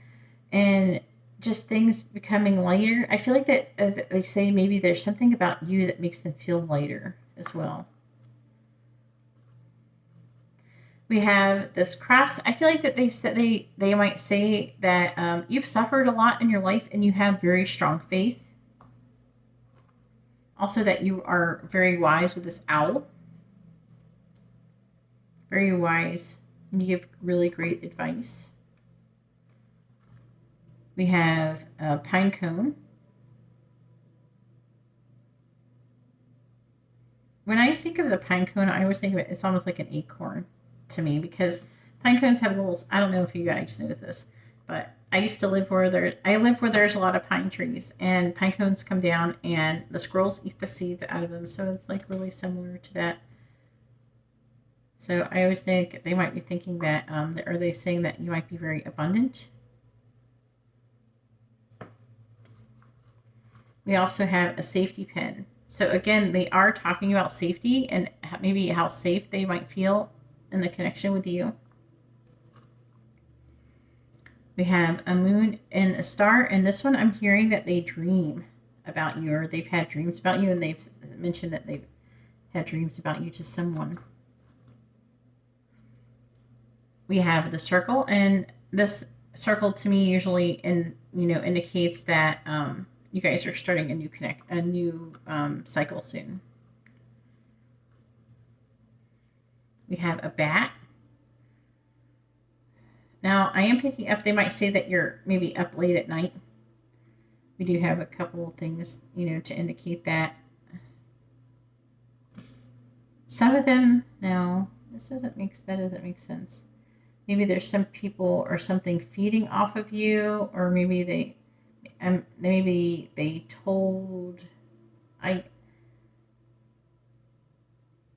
and just things becoming lighter. I feel like that they say maybe there's something about you that makes them feel lighter as well. We have this Cross. I feel like that they might say that you've suffered a lot in your life and you have very strong faith. Also that you are very wise with this Owl. Very wise, and you give really great advice. We have a Pine Cone. When I think of the Pine Cone, I always think of it's almost like an acorn to me, because pine cones have little, I don't know if you guys know this, but I used to live where there's a lot of pine trees, and pine cones come down and the squirrels eat the seeds out of them. So it's like really similar to that. So I always think they might be thinking that, are they saying that you might be very abundant? We also have a safety pin. So again, they are talking about safety and maybe how safe they might feel in the connection with you. We have a moon and a star, and this one I'm hearing that they dream about you, or they've had dreams about you, and they've mentioned that they've had dreams about you to someone. We have the circle, and this circle to me usually indicates that you guys are starting a new cycle soon. We have a bat. Now, I am picking up, they might say that you're maybe up late at night. We do have a couple of things, to indicate that. Some of them, no, that doesn't make sense. Maybe there's some people or something feeding off of you, or maybe they told,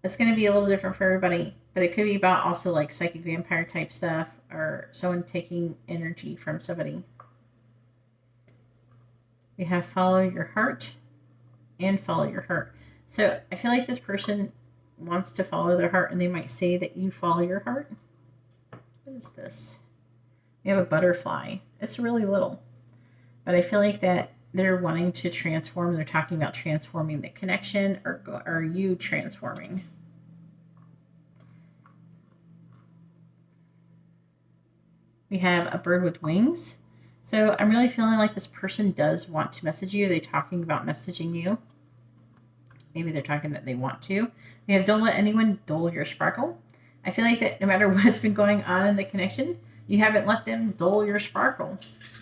it's going to be a little different for everybody, but it could be about also like psychic vampire type stuff, or someone taking energy from somebody. We have follow your heart and follow your heart. So I feel like this person wants to follow their heart, and they might say that you follow your heart. What is this? We have a butterfly. It's really little, but I feel like that they're wanting to transform. They're talking about transforming the connection, or you transforming. We have a bird with wings. So I'm really feeling like this person does want to message you. They're talking about messaging you. Maybe they're talking that they want to. We have don't let anyone dull your sparkle. I feel like that no matter what's been going on in the connection, you haven't let them dull your sparkle.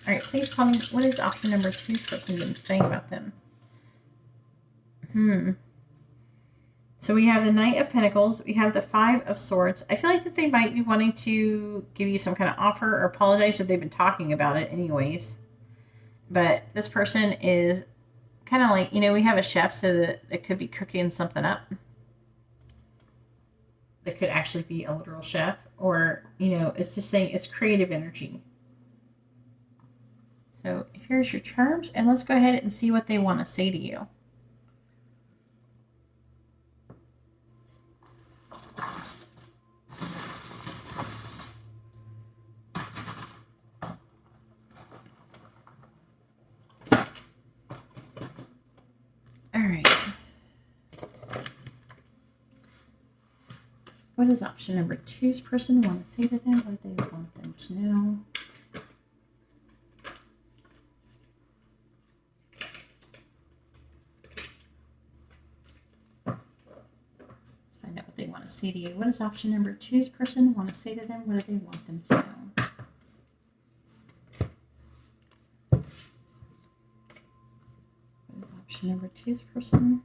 All right, please tell me, what is option number 2 for Queen saying about them? So we have the Knight of Pentacles. We have the 5 of Swords. I feel like that they might be wanting to give you some kind of offer or apologize, if they've been talking about it anyways. But this person is kind of like, we have a chef, so that it could be cooking something up. That could actually be a literal chef, or, it's just saying it's creative energy. So here's your charms, and let's go ahead and see what they want to say to you. What does option number 2's person want to say to them? What do they want them to know? Let's find out what they want to say to you. What does option number 2's person want to say to them? What do they want them to know? What does option number 2's person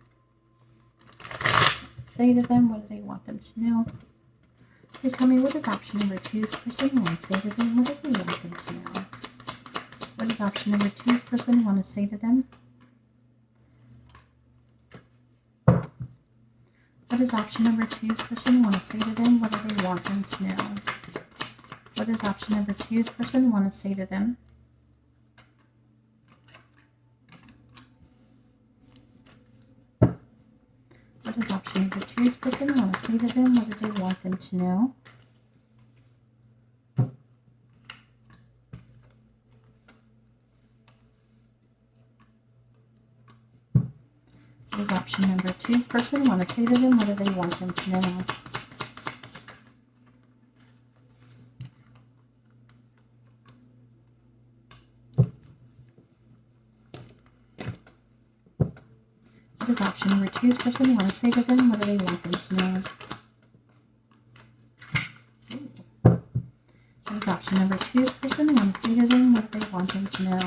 say to them? What do they want them to know? Please tell me, what does option number 2's person want to say to them? What do they want them to know? What does option number 2's person want to say to them? What does option number 2's person want to say to them? What do they want them to know? What does option number 2's person want to say to them? What does option number 2's person want to say to them? What do they want them to know? What does option number 2's person want to say to them? What do they want them to know? What does option number 2's person want to say to them? What do they want them to know? What does option number 2's person want to say to them? What do they want them to know?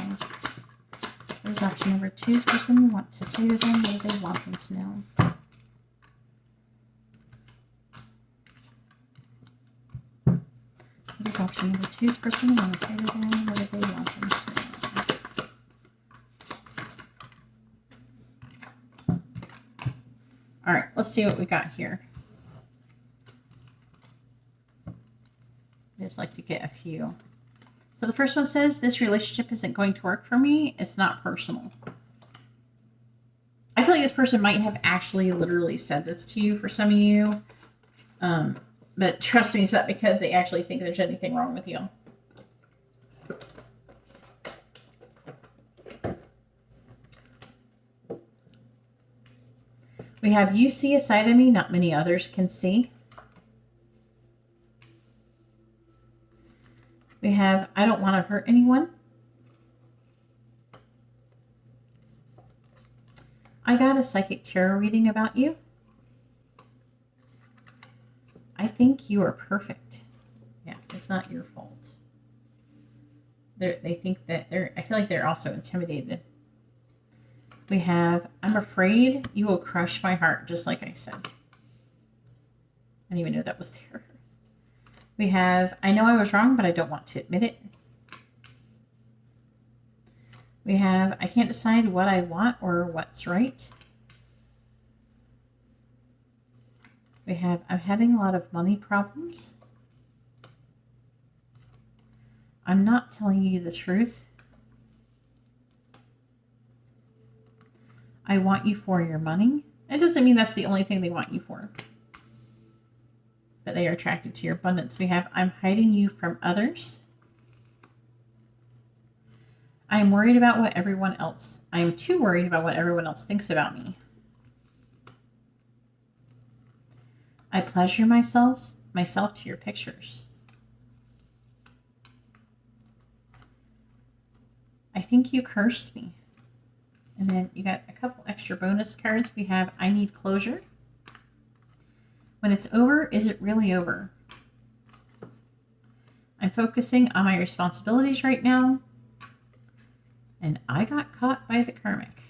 What does option number 2's person want to say to them? What do they want them to know? What does option number 2's person want to say to them? What do they want them to know? All right, let's see what we got here. I just like to get a few. So the first one says, this relationship isn't going to work for me. It's not personal. I feel like this person might have actually literally said this to you for some of you. But trust me, it's not because they actually think there's anything wrong with you. We have, you see a side of me not many others can see. We have, I don't want to hurt anyone. I got a psychic tarot reading about you. I think you are perfect. Yeah, it's not your fault. They think that I feel like they're also intimidated. We have, I'm afraid you will crush my heart, just like I said. I didn't even know that was there. We have, I know I was wrong, but I don't want to admit it. We have, I can't decide what I want or what's right. We have, I'm having a lot of money problems. I'm not telling you the truth. I want you for your money. It doesn't mean that's the only thing they want you for. But they are attracted to your abundance. We have, I'm hiding you from others. I am worried about what everyone else, I am too worried about what everyone else thinks about me. I pleasure myself to your pictures. I think you cursed me. And then you got a couple extra bonus cards. We have, I need closure. When it's over, is it really over? I'm focusing on my responsibilities right now. And I got caught by the karmic.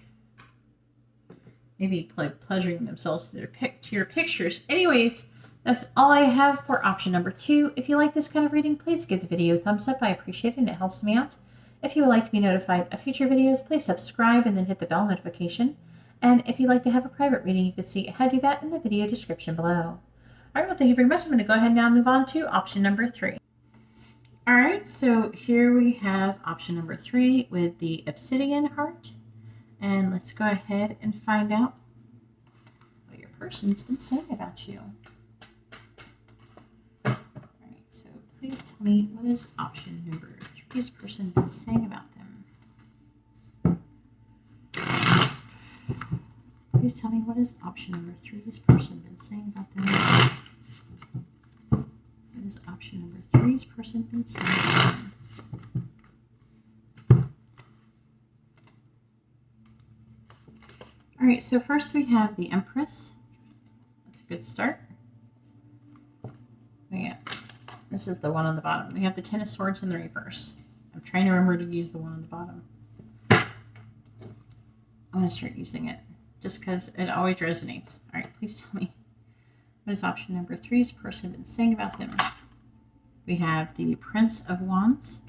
Maybe pleasuring themselves to your pictures. Anyways, that's all I have for option number 2. If you like this kind of reading, please give the video a thumbs up. I appreciate it and it helps me out. If you would like to be notified of future videos, please subscribe and then hit the bell notification. And if you'd like to have a private reading, you can see how to do that in the video description below. All right, well, thank you very much. I'm going to go ahead and now move on to option number 3. All right, so here we have option number 3 with the obsidian heart. And let's go ahead and find out what your person's been saying about you. All right, so please tell me, what is option number 3's person been saying about them? Please tell me, what is option number 3's person been saying about them? is option number three's person been saying about them? All right, so first we have the Empress. That's a good start. This is the one on the bottom. We have the Ten of Swords in the reverse. I'm trying to remember to use the one on the bottom. I'm going to start using it just because it always resonates. All right, please tell me, what is option number three's person been saying about them? We have the Prince of Wands.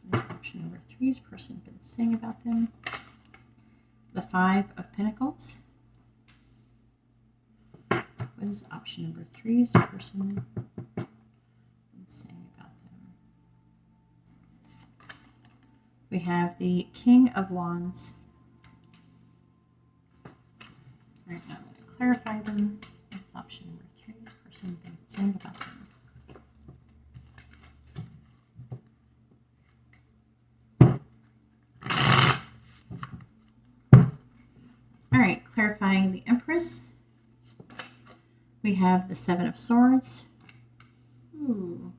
What is option number three's person been saying about them? The Five of Pentacles. What is option number three's person been saying about them? We have the King of Wands. All right, now I'm going to clarify them. What is option number three's person been saying about them? All right, clarifying the Empress. We have the Seven of Swords. Ooh.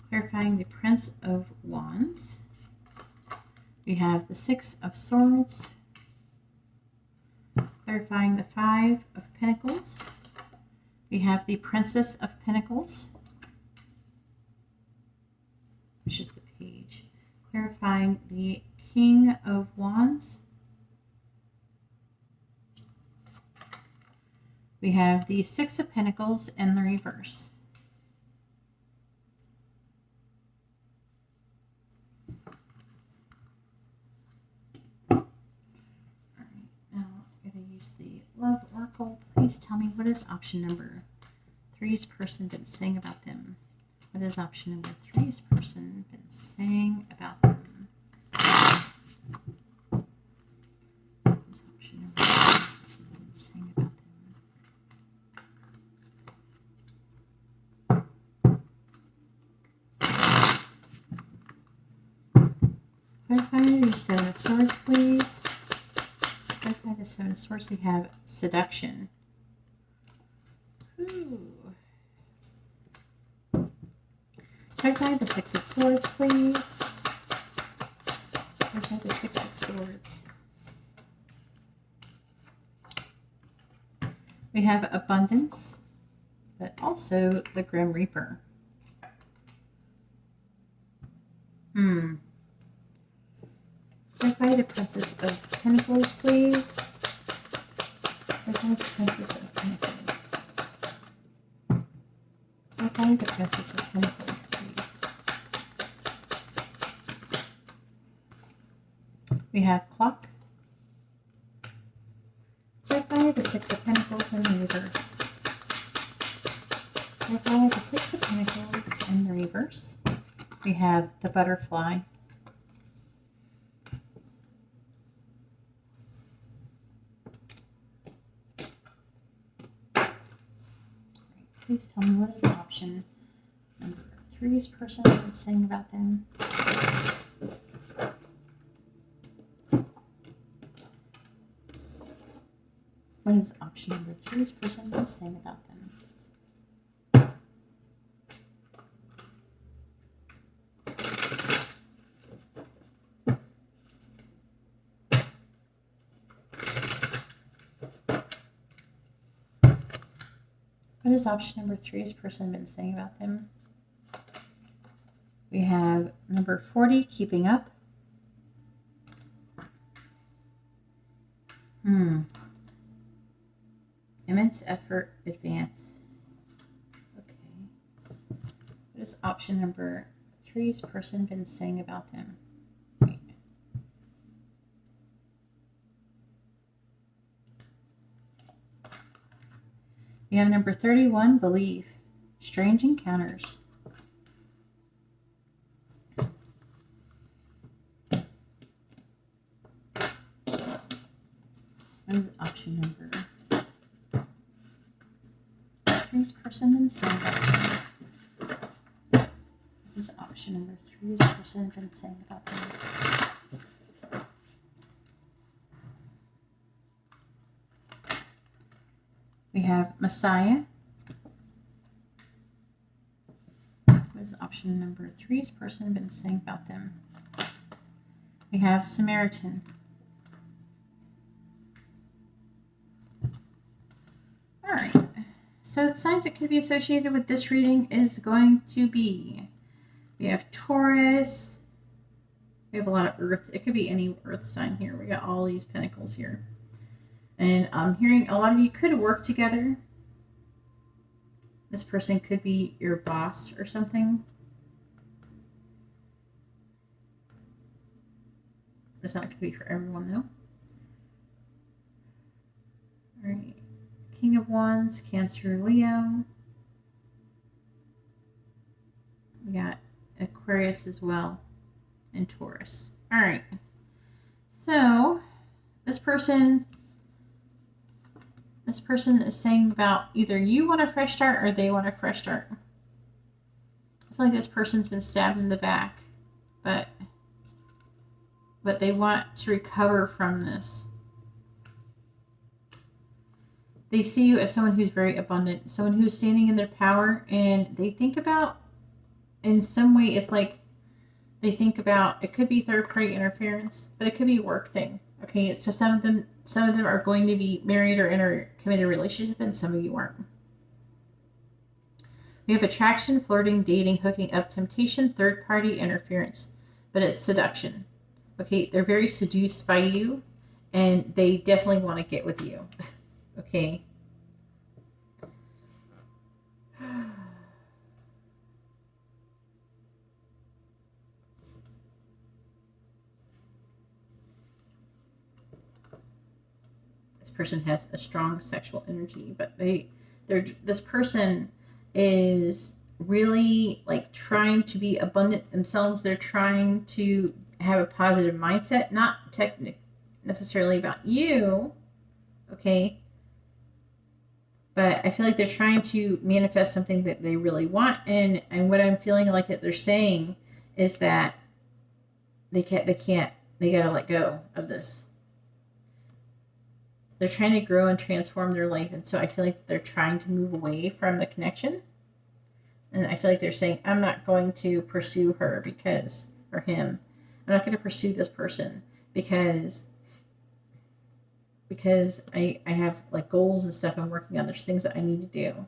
Clarifying the Prince of Wands. We have the Six of Swords. Clarifying the Five of Pentacles. We have the Princess of Pentacles, which is the Page. Clarifying the King of Wands. We have the Six of Pentacles in the reverse. All right, now I'm going to use the Love Oracle. Please tell me, what is option number three's person been saying about them? What is option number three's person been saying about them? What is option number three's person been saying about them? Clarify the Seven of Swords, please. Clarify the Seven of Swords. We have seduction. Ooh. Clarify the Six of Swords, please. Clarify the Six of Swords. We have abundance, but also the Grim Reaper. Clarify the Princess of Pentacles, please. Clarify the Princess of Pentacles. Clarify the Princess of Pentacles, please. We have Clock. Clarify the Six of Pentacles in the reverse. Clarify the Six of Pentacles in the reverse. We have the Butterfly. Please tell me, what is option number three's person been saying about them? What is option number three's person been saying about them? What has option number three's person been saying about them? We have number 40, keeping up. Immense effort, advance. Okay. What has option number three's person been saying about them? We have number 31, believe. Strange encounters. What is option number three's person been saying about them? What is option number three's person been saying about them? We have Messiah. option number 3 is person been saying about them. We have Samaritan. All right. So the signs that could be associated with this reading is going to be, we have Taurus. We have a lot of earth. It could be any earth sign here. We got all these pentacles here. And I'm hearing a lot of you could work together. This person could be your boss or something. It's not going to be for everyone, though. All right. King of Wands, Cancer, Leo. We got Aquarius as well, and Taurus. All right. So this person is saying about either you want a fresh start or they want a fresh start. I feel like this person's been stabbed in the back, but they want to recover from this. They see you as someone who's very abundant, someone who's standing in their power, and they think about, in some way, it's like they think about, it could be third-party interference, but it could be a work thing. Okay, so some of them are going to be married or in a committed relationship, and some of you aren't. We have attraction, flirting, dating, hooking up, temptation, third-party interference, but it's seduction. Okay, they're very seduced by you, and they definitely want to get with you. Okay. This person has a strong sexual energy, but this person is really like trying to be abundant themselves. They're trying to have a positive mindset, not necessarily about you. Okay. But I feel like they're trying to manifest something that they really want. And what I'm feeling like that they're saying is that they gotta let go of this. They're trying to grow and transform their life. And so I feel like they're trying to move away from the connection. And I feel like they're saying, I'm not going to pursue her or him. I'm not going to pursue this person because I have like goals and stuff I'm working on. There's things that I need to do.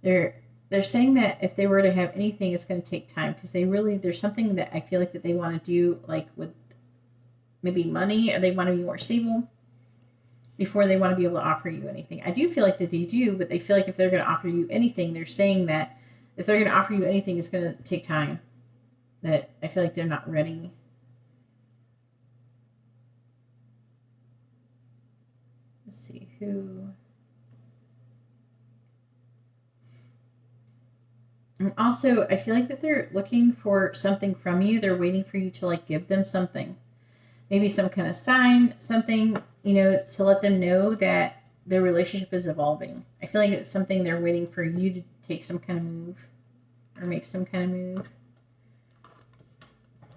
They're saying that if they were to have anything, it's going to take time because there's something that I feel like that they want to do, like with maybe money, or they want to be more stable before they want to be able to offer you anything. I do feel like that they do, but they feel like if they're going to offer you anything, they're saying that if they're going to offer you anything, it's going to take time. That I feel like they're not ready. Let's see who. And also, I feel like that they're looking for something from you. They're waiting for you to like give them something. Maybe some kind of sign, something, to let them know that their relationship is evolving. I feel like it's something they're waiting for you to take some kind of move or make some kind of move.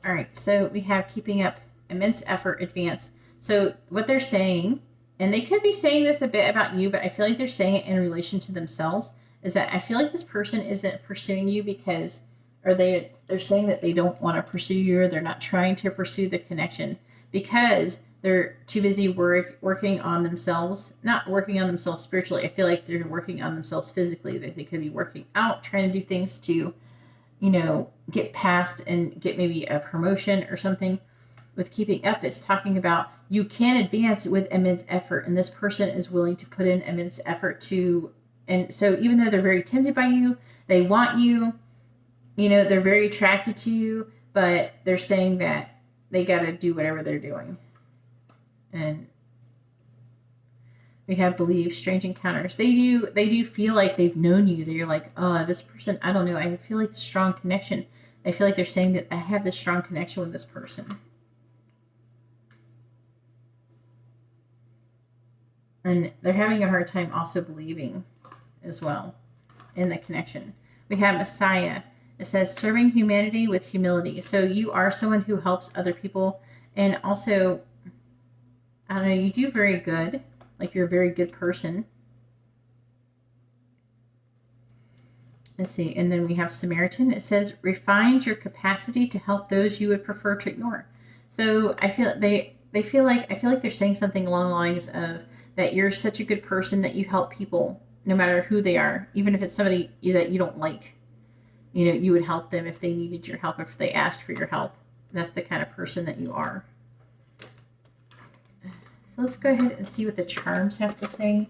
All right, so we have keeping up, immense effort, advance. So what they're saying, and they could be saying this a bit about you, but I feel like they're saying it in relation to themselves, is that I feel like this person isn't pursuing you because, or they're saying that they don't want to pursue you, or they're not trying to pursue the connection because they're too busy working on themselves, not working on themselves spiritually. I feel like they're working on themselves physically, that they could be working out, trying to do things to, get past and get maybe a promotion or something. With keeping up, it's talking about you can advance with immense effort, and this person is willing to put in immense effort to, and so even though they're very tempted by you, they want you, they're very attracted to you, but they're saying that they got to do whatever they're doing. And we have believe, strange encounters. They do feel like they've known you. They're like, oh, this person, I don't know. I feel like the strong connection. I feel like they're saying that I have this strong connection with this person. And they're having a hard time also believing as well in the connection. We have Messiah. It says serving humanity with humility. So you are someone who helps other people. And also, I don't know, you do very good. like you're a very good person. Let's see. And then we have Samaritan. It says, refines your capacity to help those you would prefer to ignore. So I feel I feel like they're saying something along the lines of that you're such a good person that you help people no matter who they are, even if it's somebody that you don't like. You know, you would help them if they needed your help, if they asked for your help. That's the kind of person that you are. So let's go ahead and see what the charms have to say.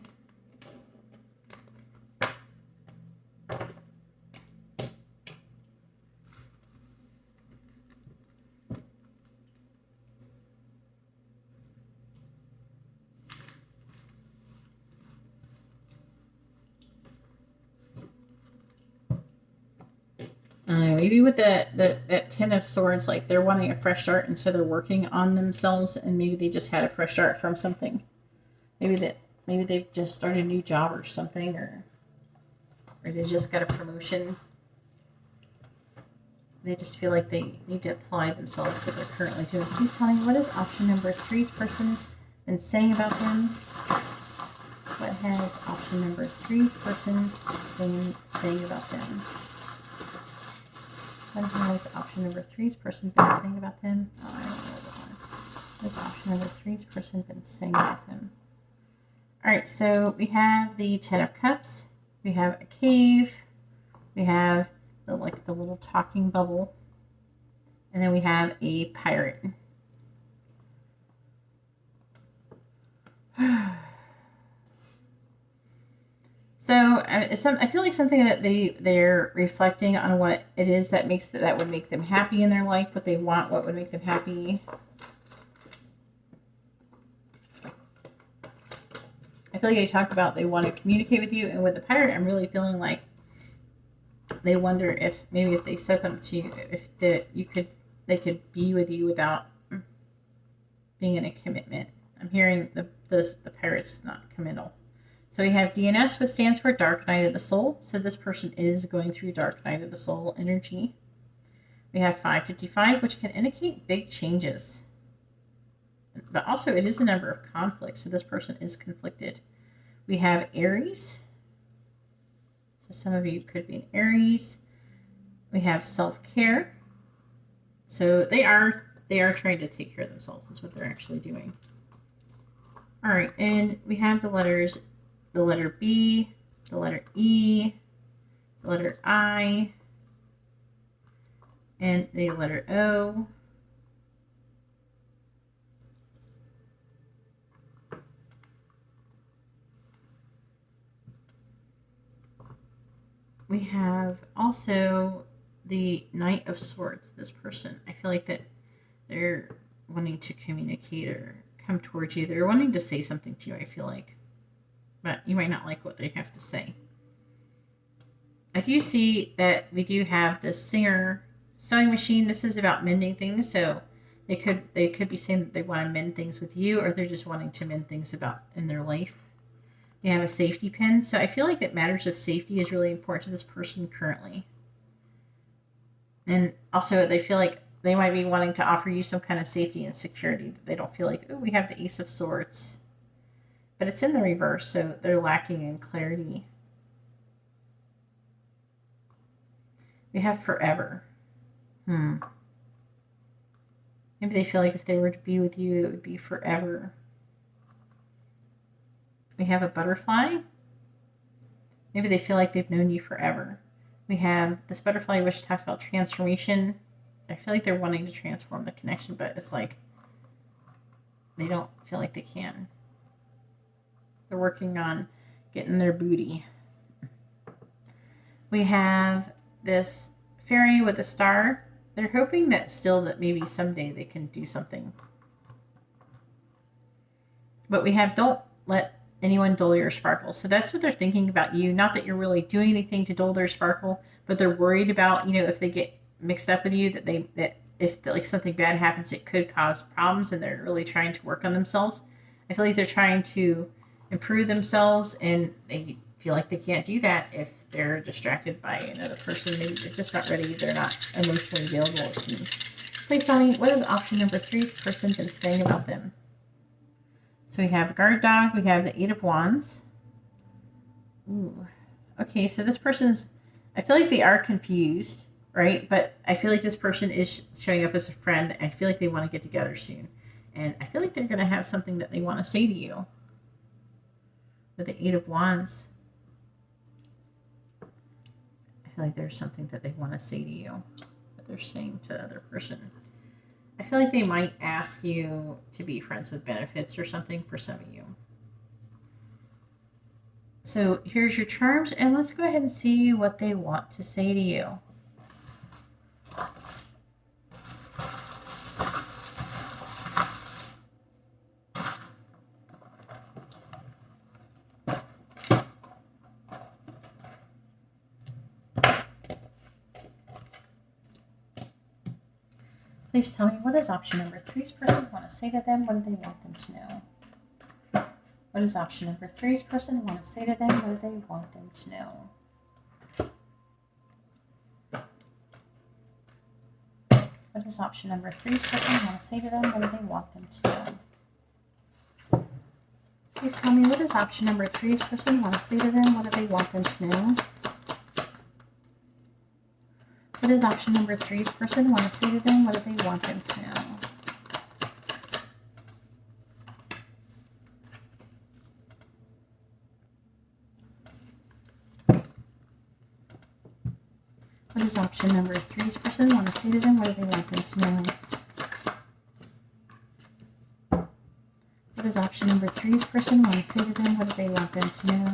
Maybe with that Ten of Swords, like they're wanting a fresh start, and so they're working on themselves, and maybe they just had a fresh start from something. Maybe they've just started a new job or something, or they just got a promotion. They just feel like they need to apply themselves to what they're currently doing. Please tell me, what is option number 3's person been saying about them? What has option number 3's person been saying about them? What has option number 3's person been saying about them? Oh, I don't know that one. What has option number 3's person been saying about them? Alright, so we have the 10 of Cups. We have a cave. We have the little talking bubble. And then we have a pirate. So I feel like something that they're reflecting on what it is that would make them happy in their life, what they want, what would make them happy. I feel like they talk about they want to communicate with you, and with the pirate, I'm really feeling like they wonder if maybe if they set them to you, if they could be with you without being in a commitment. I'm hearing the pirate's not committal. So we have DNS, which stands for Dark Night of the Soul. So this person is going through Dark Night of the Soul energy. We have 555, which can indicate big changes. But also it is a number of conflicts. So this person is conflicted. We have Aries. So some of you could be an Aries. We have self-care. So they are trying to take care of themselves. That's what they're actually doing. All right, and we have the letters, the letter B, the letter E, the letter I, and the letter O. We have also the Knight of Swords, this person. I feel like that they're wanting to communicate or come towards you. They're wanting to say something to you, I feel like. But you might not like what they have to say. I do see that we do have this Singer sewing machine. This is about mending things. So they could be saying that they want to mend things with you, or they're just wanting to mend things about in their life. We have a safety pin. So I feel like that matters of safety is really important to this person currently. And also they feel like they might be wanting to offer you some kind of safety and security, that they don't feel like, oh, we have the Ace of Swords. But it's in the reverse, so they're lacking in clarity. We have forever. Maybe they feel like if they were to be with you, it would be forever. We have a butterfly. Maybe they feel like they've known you forever. We have this butterfly, which talks about transformation. I feel like they're wanting to transform the connection, but it's like they don't feel like they can. They're working on getting their booty. We have this fairy with a star. They're hoping that still that maybe someday they can do something. But we have don't let anyone dull your sparkle. So that's what they're thinking about you. Not that you're really doing anything to dull their sparkle, but they're worried about, if they get mixed up with you, that if like something bad happens, it could cause problems, and they're really trying to work on themselves. I feel like they're trying to improve themselves, and they feel like they can't do that if they're distracted by another person. Maybe they're just not ready. They're not emotionally available, it seems. Please tell me, what has option number 3's person been saying about them? So we have a guard dog. We have the Eight of Wands. Ooh. Okay, so this person's, I feel like they are confused, right? But I feel like this person is showing up as a friend. I feel like they want to get together soon. And I feel like they're going to have something that they want to say to you. With the Eight of Wands. I feel like there's something that they want to say to you. That they're saying to the other person. I feel like they might ask you to be friends with benefits or something for some of you. So here's your charms, and let's go ahead and see what they want to say to you. Please tell me, what does option number 3's person want to say to them? What do they want them to know? What does option number 3's person want to say to them? What do they want them to know? What does option number 3's person want to say to them? What do they want them to know? Please tell me, what does option number 3's person want to say to them? What do they want them to know? What does option number 3's person want to say to them? What do they want them to know? What does option number 3's person want to say to them? What do they want them to know? What does option number 3's person want to say to them? What do they want them to know?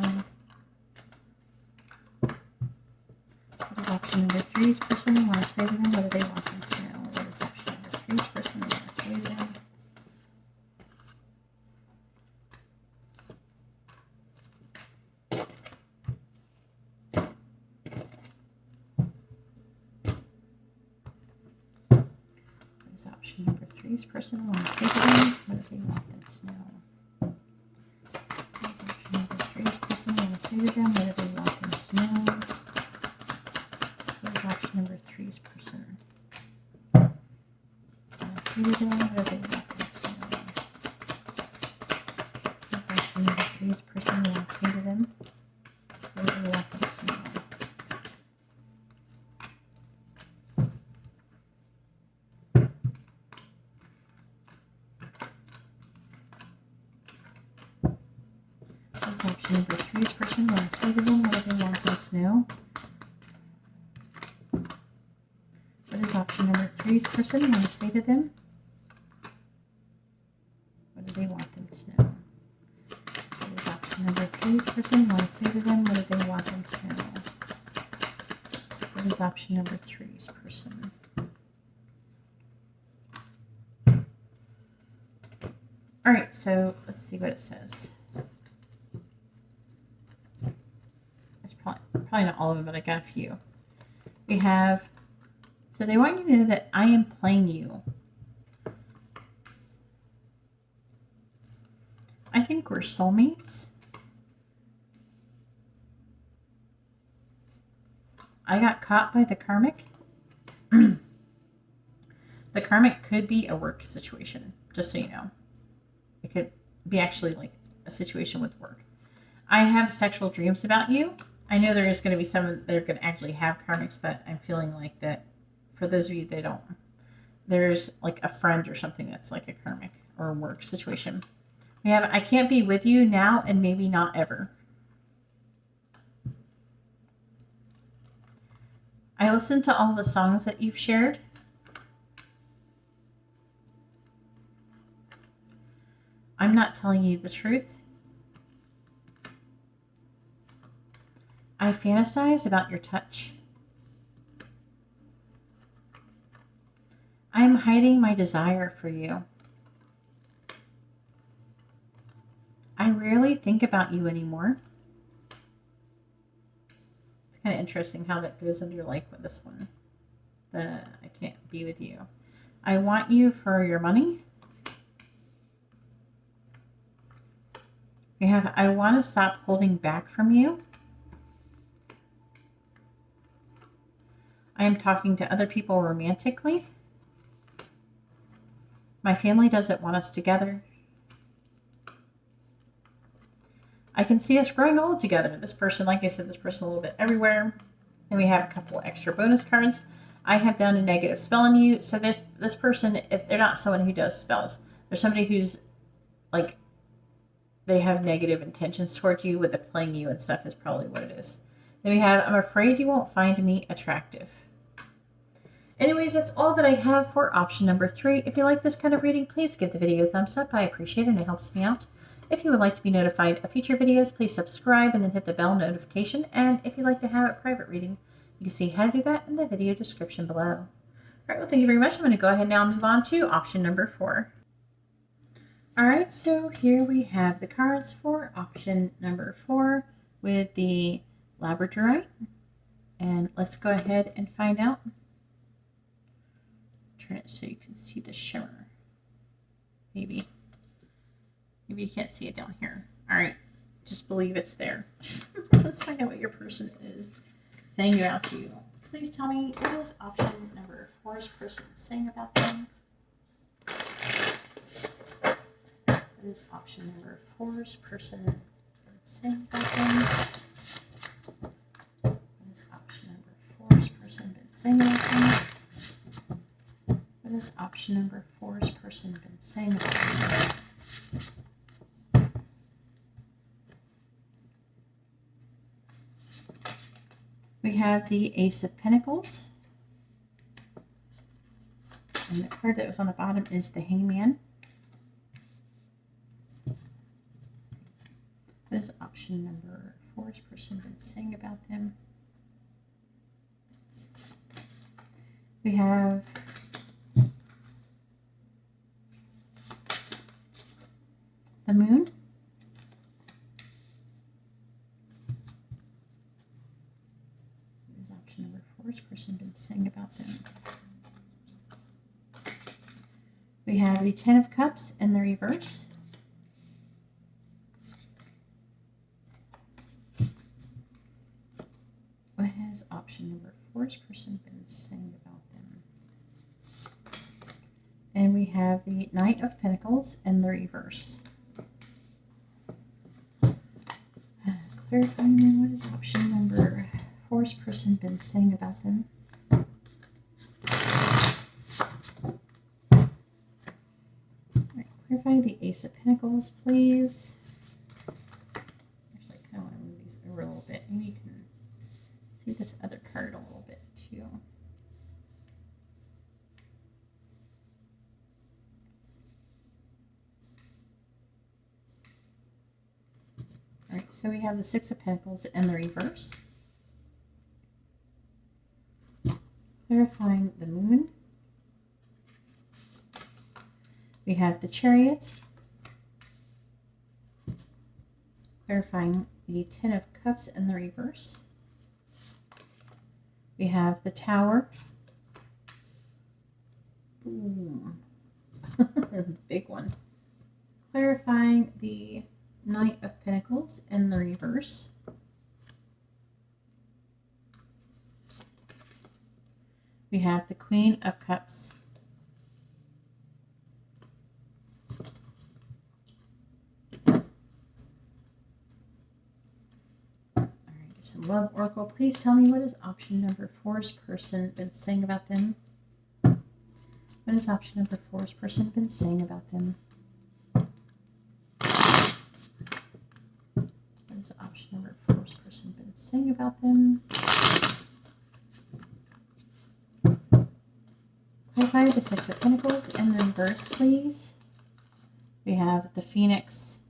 What does option number 3's person want to say to them? What do they want them to know? What does option number 3's person want to say to them? What does option number 3's person want to say to them? What do they want them to know? What does option number 3's person want to say to them? What do they want them to know? What does option number 3's person want to say to them? What do they want them to know? What does option number 3's person want to say to them? What do they want them to know? What does option number 3's person want to say to them? What do they want them to know? What does option number 3's person want to say to them? What do they want them to know? What does option number 3's person want to say to them? What do they want them to know? What is option number 3's person? All right, so let's see what it says. It's probably not all of them, but I got a few. We have, so they want you to know that I am playing you. I think we're soulmates. I got caught by the karmic. The karmic could be a work situation, just so you know. It could be actually like a situation with work. I have sexual dreams about you. I know there is going to be some that are going to actually have karmics, but I'm feeling like that for those of you that don't, there's like a friend or something that's like a karmic or a work situation. We have, I can't be with you now and maybe not ever. I listened to all the songs that you've shared. I'm not telling you the truth. I fantasize about your touch. I am hiding my desire for you. I rarely think about you anymore. It's kind of interesting how that goes under like with this one. I can't be with you. I want you for your money. We have, I want to stop holding back from you. I am talking to other people romantically. My family doesn't want us together. I can see us growing old together. This person, like I said, this person a little bit everywhere. And we have a couple extra bonus cards. I have done a negative spell on you. So this person, if they're not someone who does spells, they're somebody who's like, they have negative intentions towards you with the playing you and stuff is probably what it is. Then we have, I'm afraid you won't find me attractive. Anyways, that's all that I have for option number 3. If you like this kind of reading, please give the video a thumbs up. I appreciate it and it helps me out. If you would like to be notified of future videos, please subscribe and then hit the bell notification. And if you'd like to have a private reading, you can see how to do that in the video description below. All right, well, thank you very much. I'm going to go ahead now and move on to option number 4. All right, so here we have the cards for option number 4 with the labradorite. And let's go ahead and find out. Turn it so you can see the shimmer. Maybe you can't see it down here. All right, just believe it's there. Let's find out what your person is saying about you. Please tell me, what is option number 4's person saying about them? What is option number 4's person saying about them? What is option number 4's person been saying about them? What has option number 4's person been saying about them? We have the Ace of Pentacles. And the card that was on the bottom is the Hangman. What has option number 4's person been saying about them? We have the Moon. What has option number 4's person been saying about them? We have the Ten of Cups in the reverse. What has option number 4's person been saying about them? And we have the Knight of Pentacles in the reverse. Clarifying then, what has option number 4's person been saying about them? Alright, clarify the Ace of Pentacles, please. Actually, I kind of want to move these over a little bit. Maybe you can see this other card a little bit too. All right, so we have the Six of Pentacles in the reverse. Clarifying the Moon. We have the Chariot. Clarifying the Ten of Cups in the reverse. We have the Tower. Boom. Big one. Clarifying the Knight of Pentacles in the reverse. We have the Queen of Cups. All right, get some love oracle. Please tell me, what has option number 4's person been saying about them? What has option number 4's person been saying about them? What has option number 4's person been saying about them? Clarify the Six of Pentacles in the reverse, please. We have the Phoenix.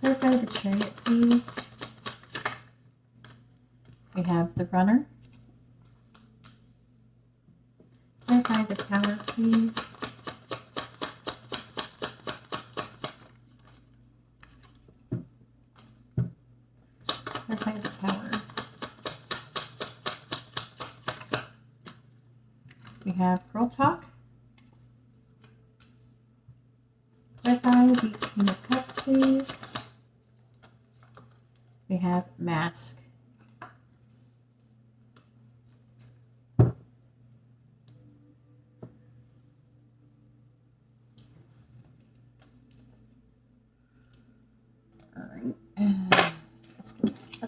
Clarify the Chariot, please. We have the Runner. Clarify the Tower, please. Clarify the Tower. We have Girl Talk. Clarify the Queen of Cups, please. We have Mask.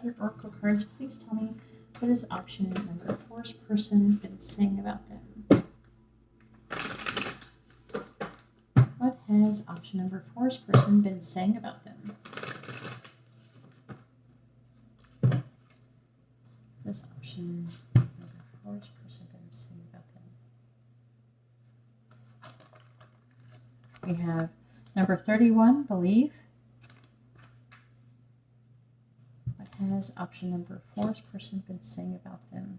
other oracle cards, please tell me, what has option number 4's person been saying about them? What has option number 4's person been saying about them? This option number 4's person been saying about them. We have number 31, believe. What has option number 4's person been saying about them?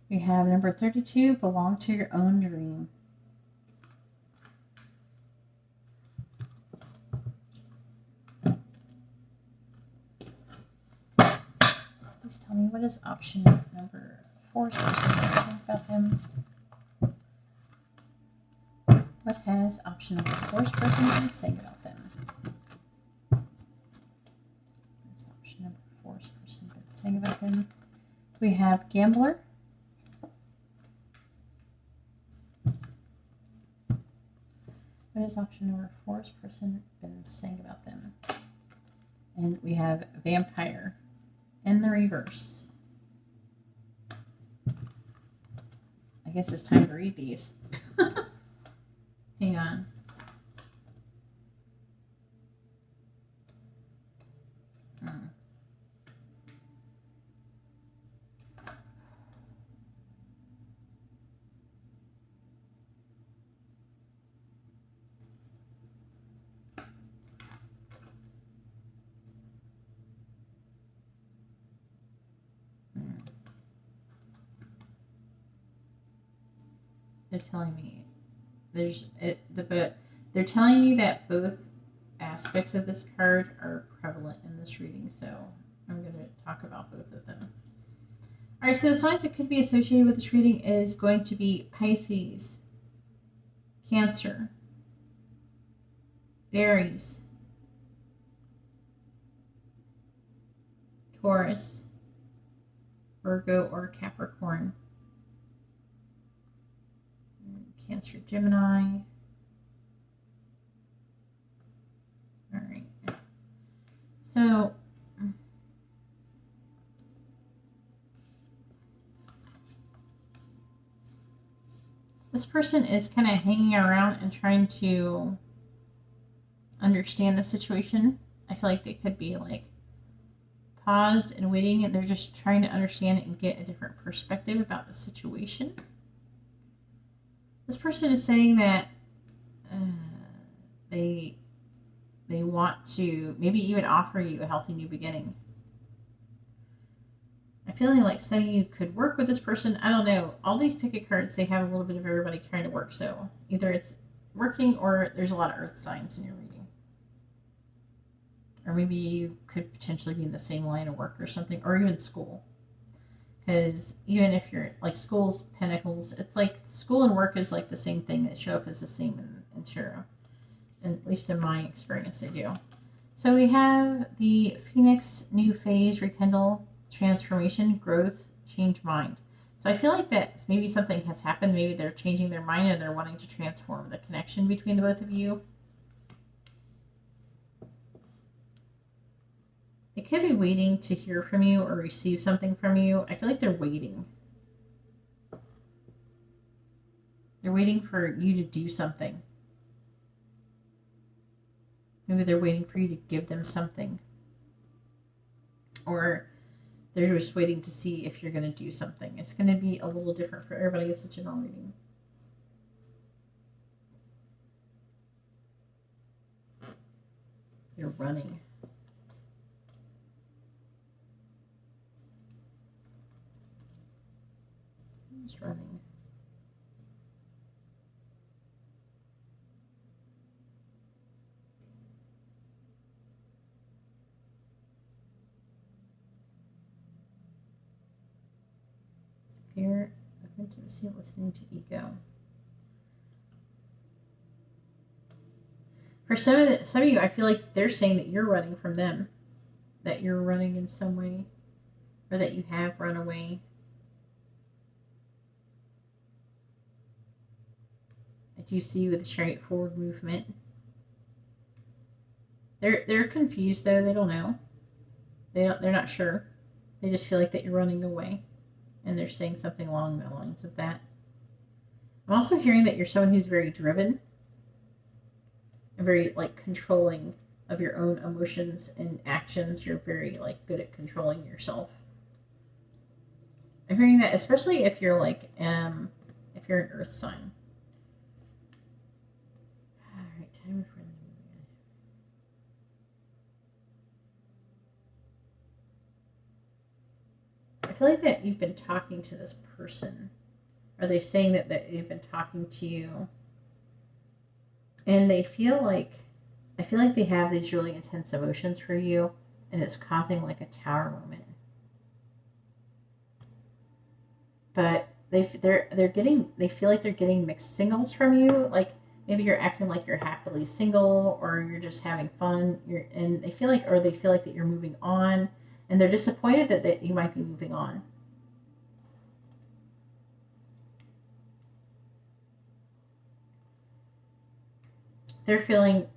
We have number 32, belong to your own dream. Please tell me, what is option number 4's person been saying about them? What has option number 4's person been saying about them? What has option number 4's person been saying about them? We have gambler. What has option number 4's person been saying about them? And we have vampire in the reverse. I guess it's time to read these. Hang on. They're telling me they're telling me that both aspects of this card are prevalent in this reading, so I'm going to talk about both of them. All right, so the signs that could be associated with this reading is going to be Pisces, Cancer, Aries, Taurus, Virgo, or Capricorn. Cancer, Gemini. All right. So this person is kind of hanging around and trying to understand the situation. I feel like they could be like paused and waiting, and they're just trying to understand it and get a different perspective about the situation. This person is saying that they want to maybe even offer you a healthy new beginning. I'm feeling like some of you could work with this person. I don't know. All these picket cards, they have a little bit of everybody trying to work. So either it's working or there's a lot of earth signs in your reading. Or maybe you could potentially be in the same line of work or something, or even school. Because even if you're like school's pentacles, it's like school and work is like the same thing. That show up as the same in tarot. At least in my experience, they do. So we have the Phoenix, new phase, rekindle, transformation, growth, change mind. So I feel like that maybe something has happened. Maybe they're changing their mind and they're wanting to transform the connection between the both of you. They could be waiting to hear from you or receive something from you. I feel like they're waiting. They're waiting for you to do something. Maybe they're waiting for you to give them something. Or they're just waiting to see if you're going to do something. It's going to be a little different for everybody. It's a general reading. They're running. Who's running? Fear of intimacy, listening to ego. For some of you, I feel like they're saying that you're running from them, that you're running in some way, or that you have run away. I do see you with a straightforward movement. They're confused though. They don't know. They're not sure. They just feel like that you're running away, and they're saying something along the lines of that. I'm also hearing that you're someone who's very driven and very like controlling of your own emotions and actions. You're very like good at controlling yourself. I'm hearing that, especially if you're like if you're an earth sign. All right, time of friends. I feel like that you've been talking to this person. Are they saying that they've been talking to you? And I feel like they have these really intense emotions for you, and it's causing like a tower moment. But they feel like they're getting mixed signals from you. Like maybe you're acting like you're happily single, or you're just having fun. They feel like that you're moving on, and they're disappointed that you might be moving on. They're feeling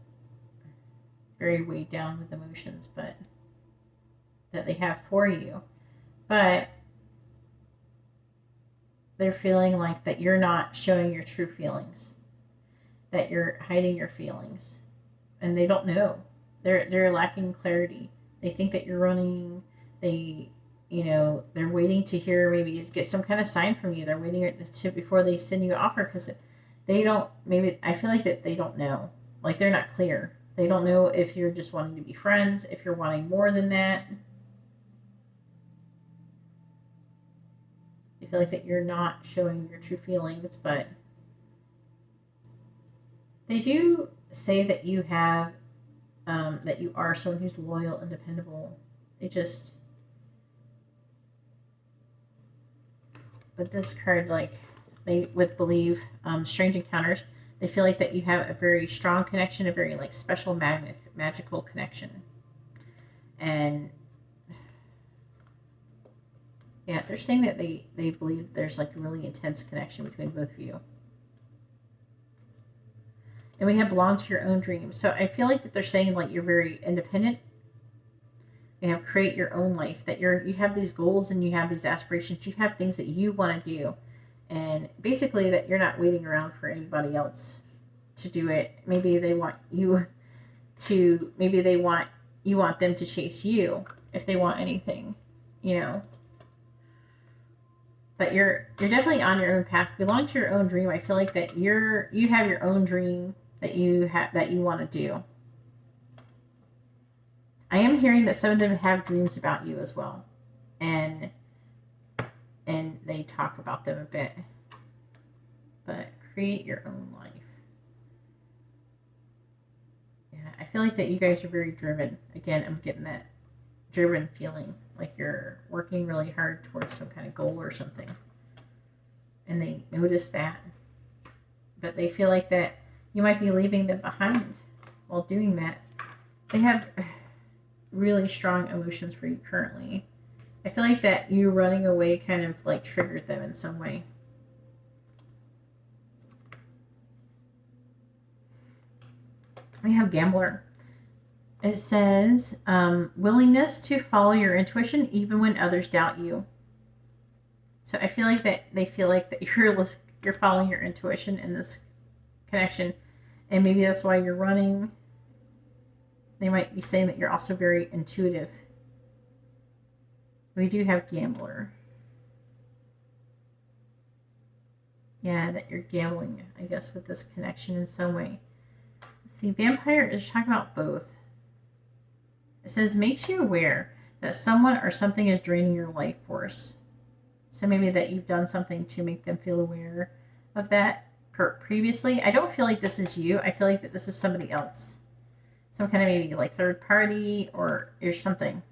very weighed down with emotions, but that they have for you. But they're feeling like that you're not showing your true feelings, that you're hiding your feelings, and they don't know. They're lacking clarity. They think that you're running. They're waiting to hear, maybe get some kind of sign from you. They're waiting before they send you an offer, because they don't. Maybe I feel like that they don't know. Like they're not clear. They don't know if you're just wanting to be friends, if you're wanting more than that. I feel like that you're not showing your true feelings, but they do say that you have, that you are someone who's loyal and dependable. It just, with this card, like they would believe, strange encounters. They feel like that you have a very strong connection, a very like special magical connection. And yeah, they're saying that they believe there's like a really intense connection between both of you. And we have belong to your own dreams. So I feel like that they're saying like you're very independent. You have create your own life, that you have these goals and you have these aspirations. You have things that you want to do. And basically that you're not waiting around for anybody else to do it. Maybe they want you to, you want them to chase you if they want anything, But you're definitely on your own path. Belong to your own dream. I feel like that you have your own dream that you want to do. I am hearing that some of them have dreams about you as well. And they talk about them a bit. But create your own life. Yeah, I feel like that you guys are very driven. Again, I'm getting that driven feeling, like you're working really hard towards some kind of goal or something. And they notice that. But they feel like that you might be leaving them behind while doing that. They have really strong emotions for you currently. I feel like that you running away kind of like triggered them in some way. We have gambler. It says willingness to follow your intuition even when others doubt you. So I feel like that they feel like that you're following your intuition in this connection, and maybe that's why you're running. They might be saying that you're also very intuitive. We do have gambler. Yeah, that you're gambling, I guess, with this connection in some way. Let's see, vampire is talking about both. It says makes you aware that someone or something is draining your life force. So maybe that you've done something to make them feel aware of that previously. I don't feel like this is you. I feel like that this is somebody else. Some kind of maybe like third party or something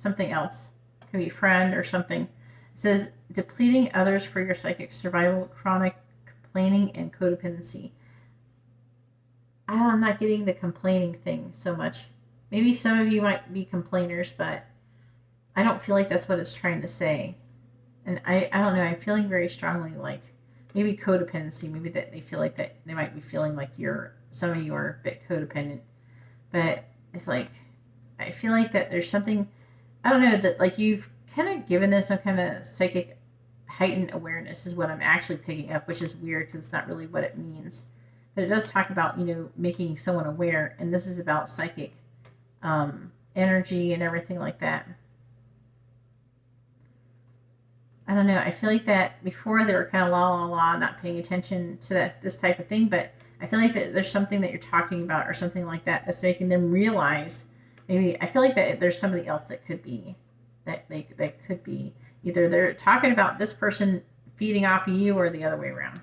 else. It could be a friend or something. It says depleting others for your psychic survival, chronic complaining, and codependency. I'm not getting the complaining thing so much. Maybe some of you might be complainers, but I don't feel like that's what it's trying to say. And I don't know, I'm feeling very strongly like maybe codependency, maybe that they feel like that they might be feeling like some of you are a bit codependent. But it's like, I feel like that there's something I don't know, that like you've kind of given them some kind of psychic heightened awareness is what I'm actually picking up, which is weird because it's not really what it means. But it does talk about, making someone aware, and this is about psychic energy and everything like that. I don't know. I feel like that before they were kind of la la la, not paying attention to this type of thing. But I feel like there's something that you're talking about or something like that that's making them realize. Maybe I feel like that there's somebody else that could be that could be either they're talking about this person feeding off of you or the other way around.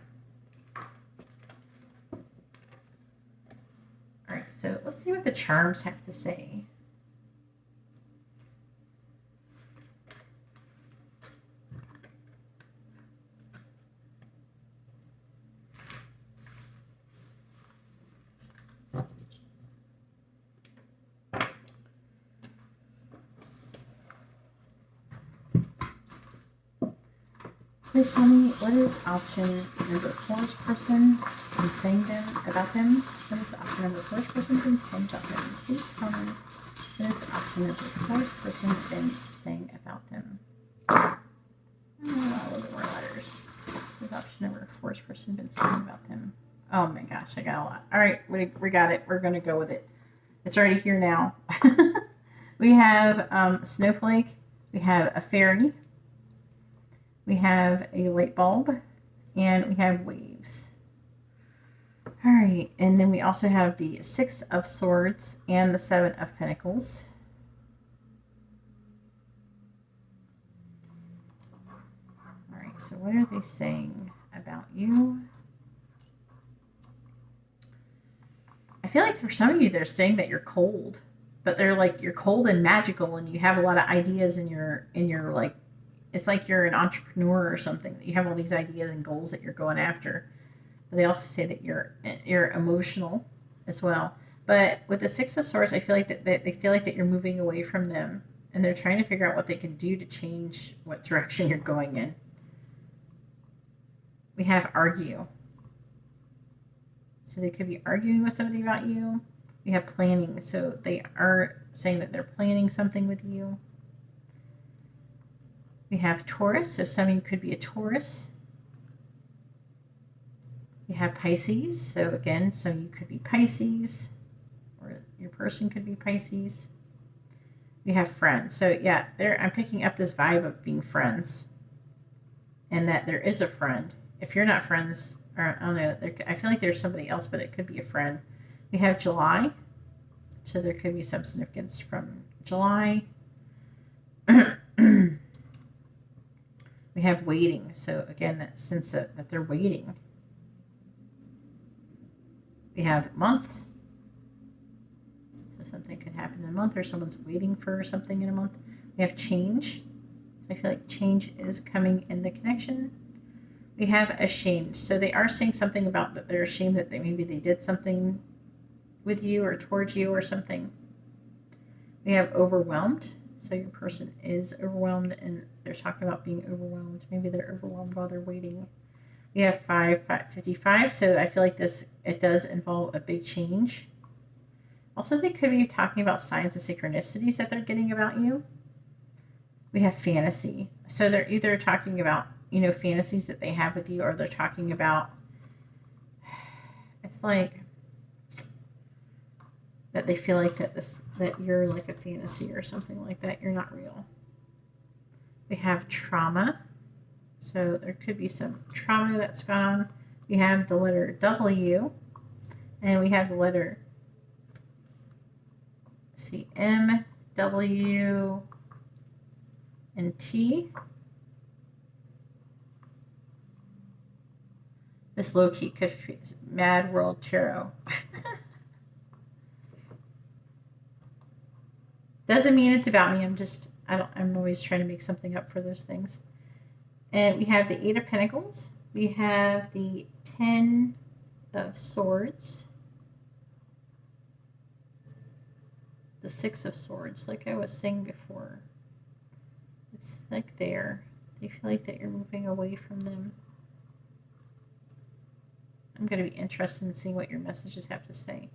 All right, so let's see what the charms have to say. Please tell me, what is option number 4's person been saying about them? What is option number 4's person been saying about them? Please tell me, what is option number 4's person been saying about them? Oh, a little bit more letters. What is option number 4's person been saying about them? Oh my gosh, I got a lot. All right, we got it. We're going to go with it. It's already here now. We have snowflake. We have a fairy. We have a light bulb, and we have waves. All right, and then we also have the 6 of Swords and the 7 of Pentacles. All right, so what are they saying about you? I feel like for some of you, they're saying that you're cold, but they're like, you're cold and magical, and you have a lot of ideas in your like, it's like you're an entrepreneur or something. You have all these ideas and goals that you're going after. But they also say that you're emotional as well. But with the 6 of Swords, I feel like that they feel like that you're moving away from them, and they're trying to figure out what they can do to change what direction you're going in. We have argue. So they could be arguing with somebody about you. We have planning. So they are saying that they're planning something with you. We have Taurus, so some of you could be a Taurus. We have Pisces, so again, some of you could be Pisces, or your person could be Pisces. We have friends, so yeah, I'm picking up this vibe of being friends, and that there is a friend. If you're not friends, or I don't know, I feel like there's somebody else, but it could be a friend. We have July, so there could be some significance from July. We have waiting. So again, that sense that they're waiting. We have month. So something could happen in a month, or someone's waiting for something in a month. We have change. So I feel like change is coming in the connection. We have ashamed. So they are saying something about that they're ashamed that maybe they did something with you or towards you or something. We have overwhelmed. So your person is overwhelmed, and they're talking about being overwhelmed. Maybe they're overwhelmed while they're waiting. We have 555. So I feel like it does involve a big change. Also, they could be talking about signs of synchronicities that they're getting about you. We have fantasy. So they're either talking about, fantasies that they have with you, or they're talking about, it's like that they feel like that you're like a fantasy or something like that. You're not real. We have trauma. So there could be some trauma that's gone on. We have the letter W, and we have the letter M, W, and T. This low-key could be Mad World Tarot. Doesn't mean it's about me. I'm always trying to make something up for those things. And we have the 8 of Pentacles. We have the 10 of Swords. The 6 of Swords, like I was saying before. It's like they feel like that you're moving away from them. I'm going to be interested in seeing what your messages have to say.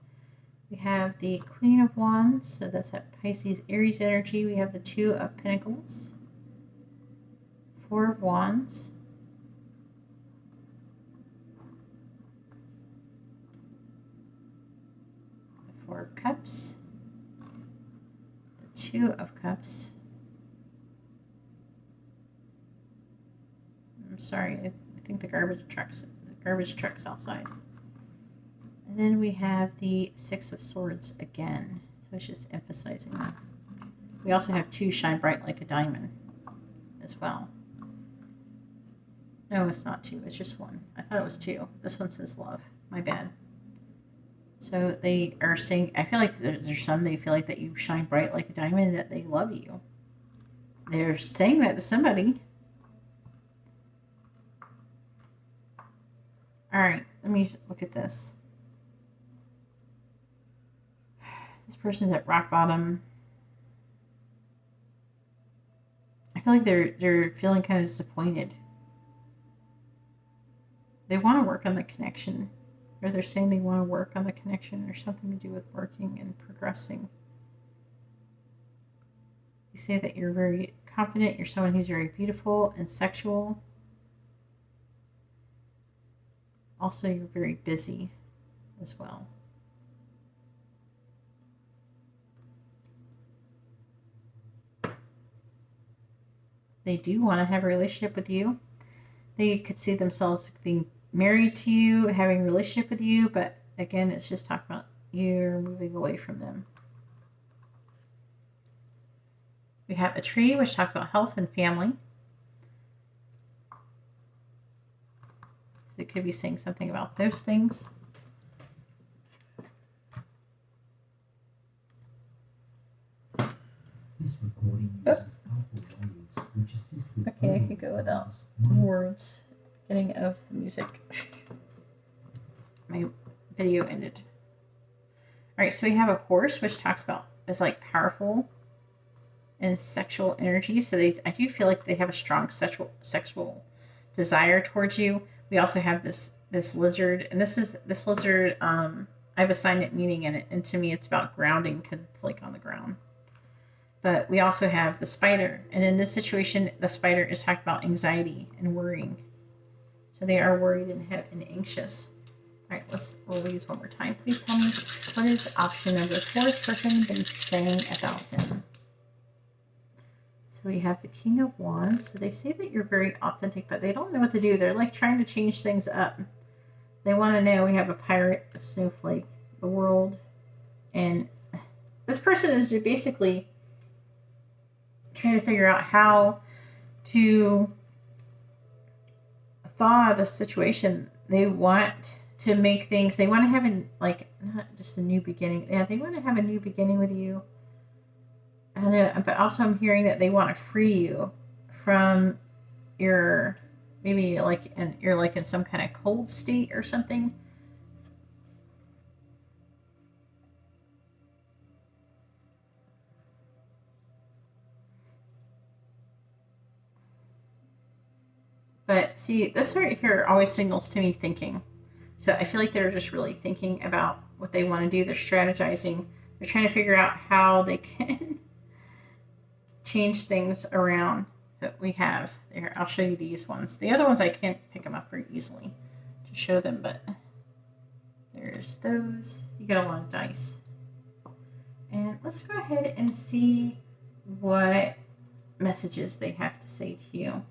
We have the Queen of Wands, so that's that Pisces Aries energy. We have the Two of Pentacles, Four of Wands, the Four of Cups, the Two of Cups. I'm sorry, I think the garbage truck's outside. And then we have the Six of Swords again. So it's just emphasizing that. We also have two Shine Bright Like a Diamond as well. No, it's not two. It's just one. I thought it was two. This one says love. My bad. So they are saying, I feel like there's some, they feel like that you shine bright like a diamond, that they love you. They're saying that to somebody. All right, let me look at this. This person's at rock bottom. I feel like they're feeling kind of disappointed. They want to work on the connection, or they're saying they want to work on the connection, or something to do with working and progressing. You say that you're very confident. You're someone who's very beautiful and sexual. Also, you're very busy as well. They do want to have a relationship with you. They could see themselves being married to you, having a relationship with you, but again, it's just talking about you're moving away from them. We have a tree, which talks about health and family. So it could be saying something about those things. Okay, I could go without words. Beginning of the music. My video ended. All right, so we have a horse, which talks about is like powerful and sexual energy. So I do feel like they have a strong sexual desire towards you. We also have this lizard, and this lizard. I've assigned it meaning in it, and to me, it's about grounding because it's like on the ground. But we also have the spider. And in this situation, the spider is talking about anxiety and worrying. So they are worried and anxious. All right, let's roll these one more time. Please tell me, what is option number 4 person been saying about them? So we have the King of Wands. So they say that you're very authentic, but they don't know what to do. They're like trying to change things up. They want to know. We have a pirate, a snowflake, the world. And this person is just basically trying to figure out how to thaw the situation. They want to make things, they want to have not just a new beginning. Yeah, they want to have a new beginning with you. But also I'm hearing that they want to free you from your, maybe you're like in some kind of cold state or something. But see, this right here always signals to me thinking. So I feel like they're just really thinking about what they want to do. They're strategizing. They're trying to figure out how they can change things around that we have. There, I'll show you these ones. The other ones I can't pick them up very easily to show them, but there's those. You get a lot of dice. And let's go ahead and see what messages they have to say to you.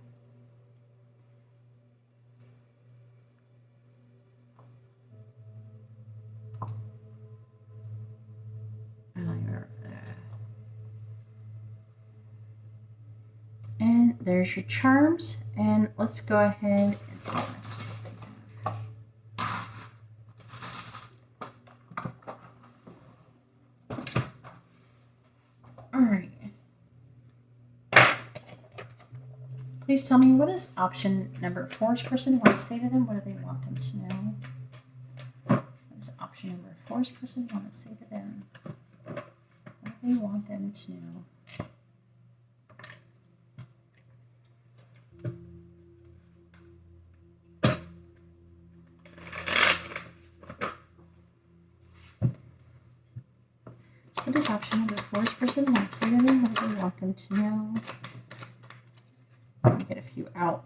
And there's your charms, and let's go ahead and see what messages they have. All right. Please tell me, what is option number 4's person want to say to them? What do they want them to know? What is option number 4's person want to say to them? What do they want them to know? does option number 4's person want to say to them? What do they want them to know? Let me get a few out.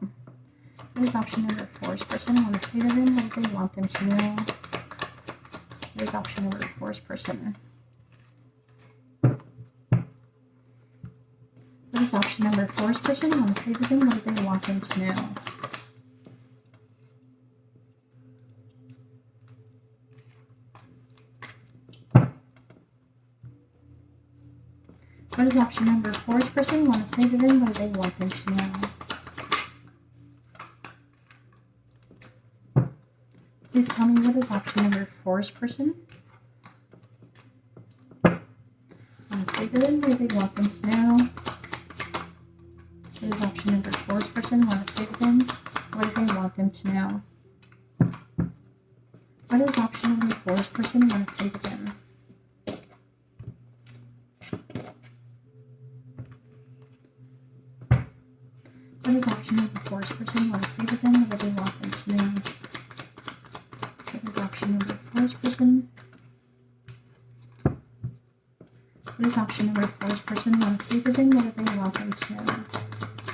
What does option number 4's person want to say to them? What do they want them to know? What is option number 4's person? What does option number 4's person want to say to them? What do they want them to know? What does option number 4's person want to say to them? What do they want them to know? Please tell me, what is option number 4's person want to say to them? What do they want them to know? What does option number 4's person want to say to them? What do they want them to know? What does option number 4's person want to say to them? What does option number 4's person want to say to them? What do they want them to know? What is option number 4's person? What does option number 4's person want to say to them? What do they want them to know?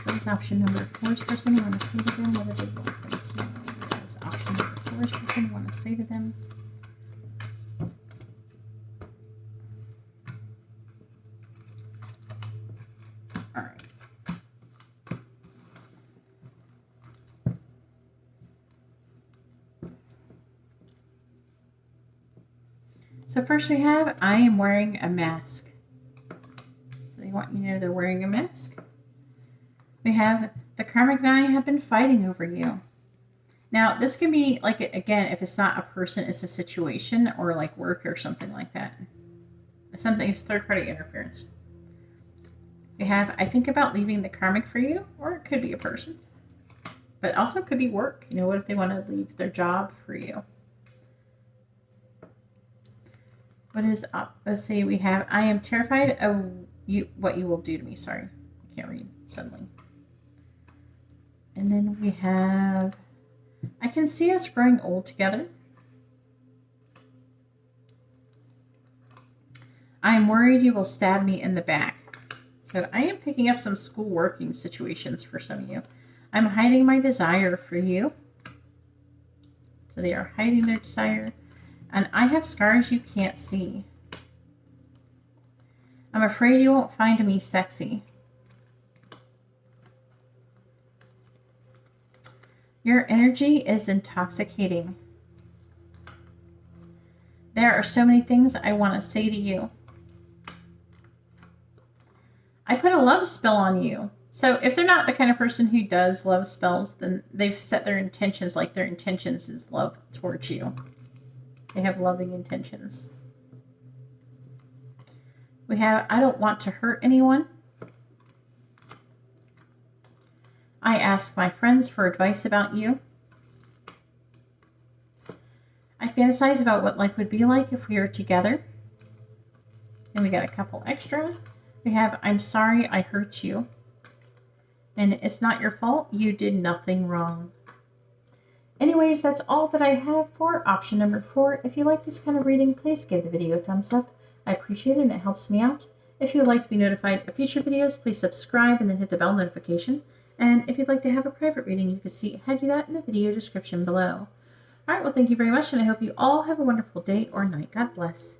What does option number 4's person want to say to them? What do they want them to know? What does option number 4's person want to say to them? All right. So first we have, I am wearing a mask. So they want you to know they're wearing a mask. We have, the karmic and I have been fighting over you. Now, this can be, like, again, if it's not a person, it's a situation or like work or something like that. Something is third-party interference. We have, I think about leaving the karmic for you, or it could be a person. But also could be work. You know, what if they want to leave their job for you? What is up? Let's see, we have, I am terrified of what you will do to me. Sorry, I can't read suddenly. And then we have, I can see us growing old together. I am worried you will stab me in the back. So I am picking up some school working situations for some of you. I'm hiding my desire for you. So they are hiding their desire. And I have scars you can't see. I'm afraid you won't find me sexy. Your energy is intoxicating. There are so many things I want to say to you. I put a love spell on you. So if they're not the kind of person who does love spells, then they've set their intentions, like their intentions is love towards you. They have loving intentions. We have, I don't want to hurt anyone. I ask my friends for advice about you. I fantasize about what life would be like if we were together. And we got a couple extra. We have, I'm sorry I hurt you. And it's not your fault. You did nothing wrong. Anyways, that's all that I have for option number 4. If you like this kind of reading, please give the video a thumbs up. I appreciate it and it helps me out. If you would like to be notified of future videos, please subscribe and then hit the bell notification. And if you'd like to have a private reading, you can see how to do that in the video description below. All right, well, thank you very much, and I hope you all have a wonderful day or night. God bless.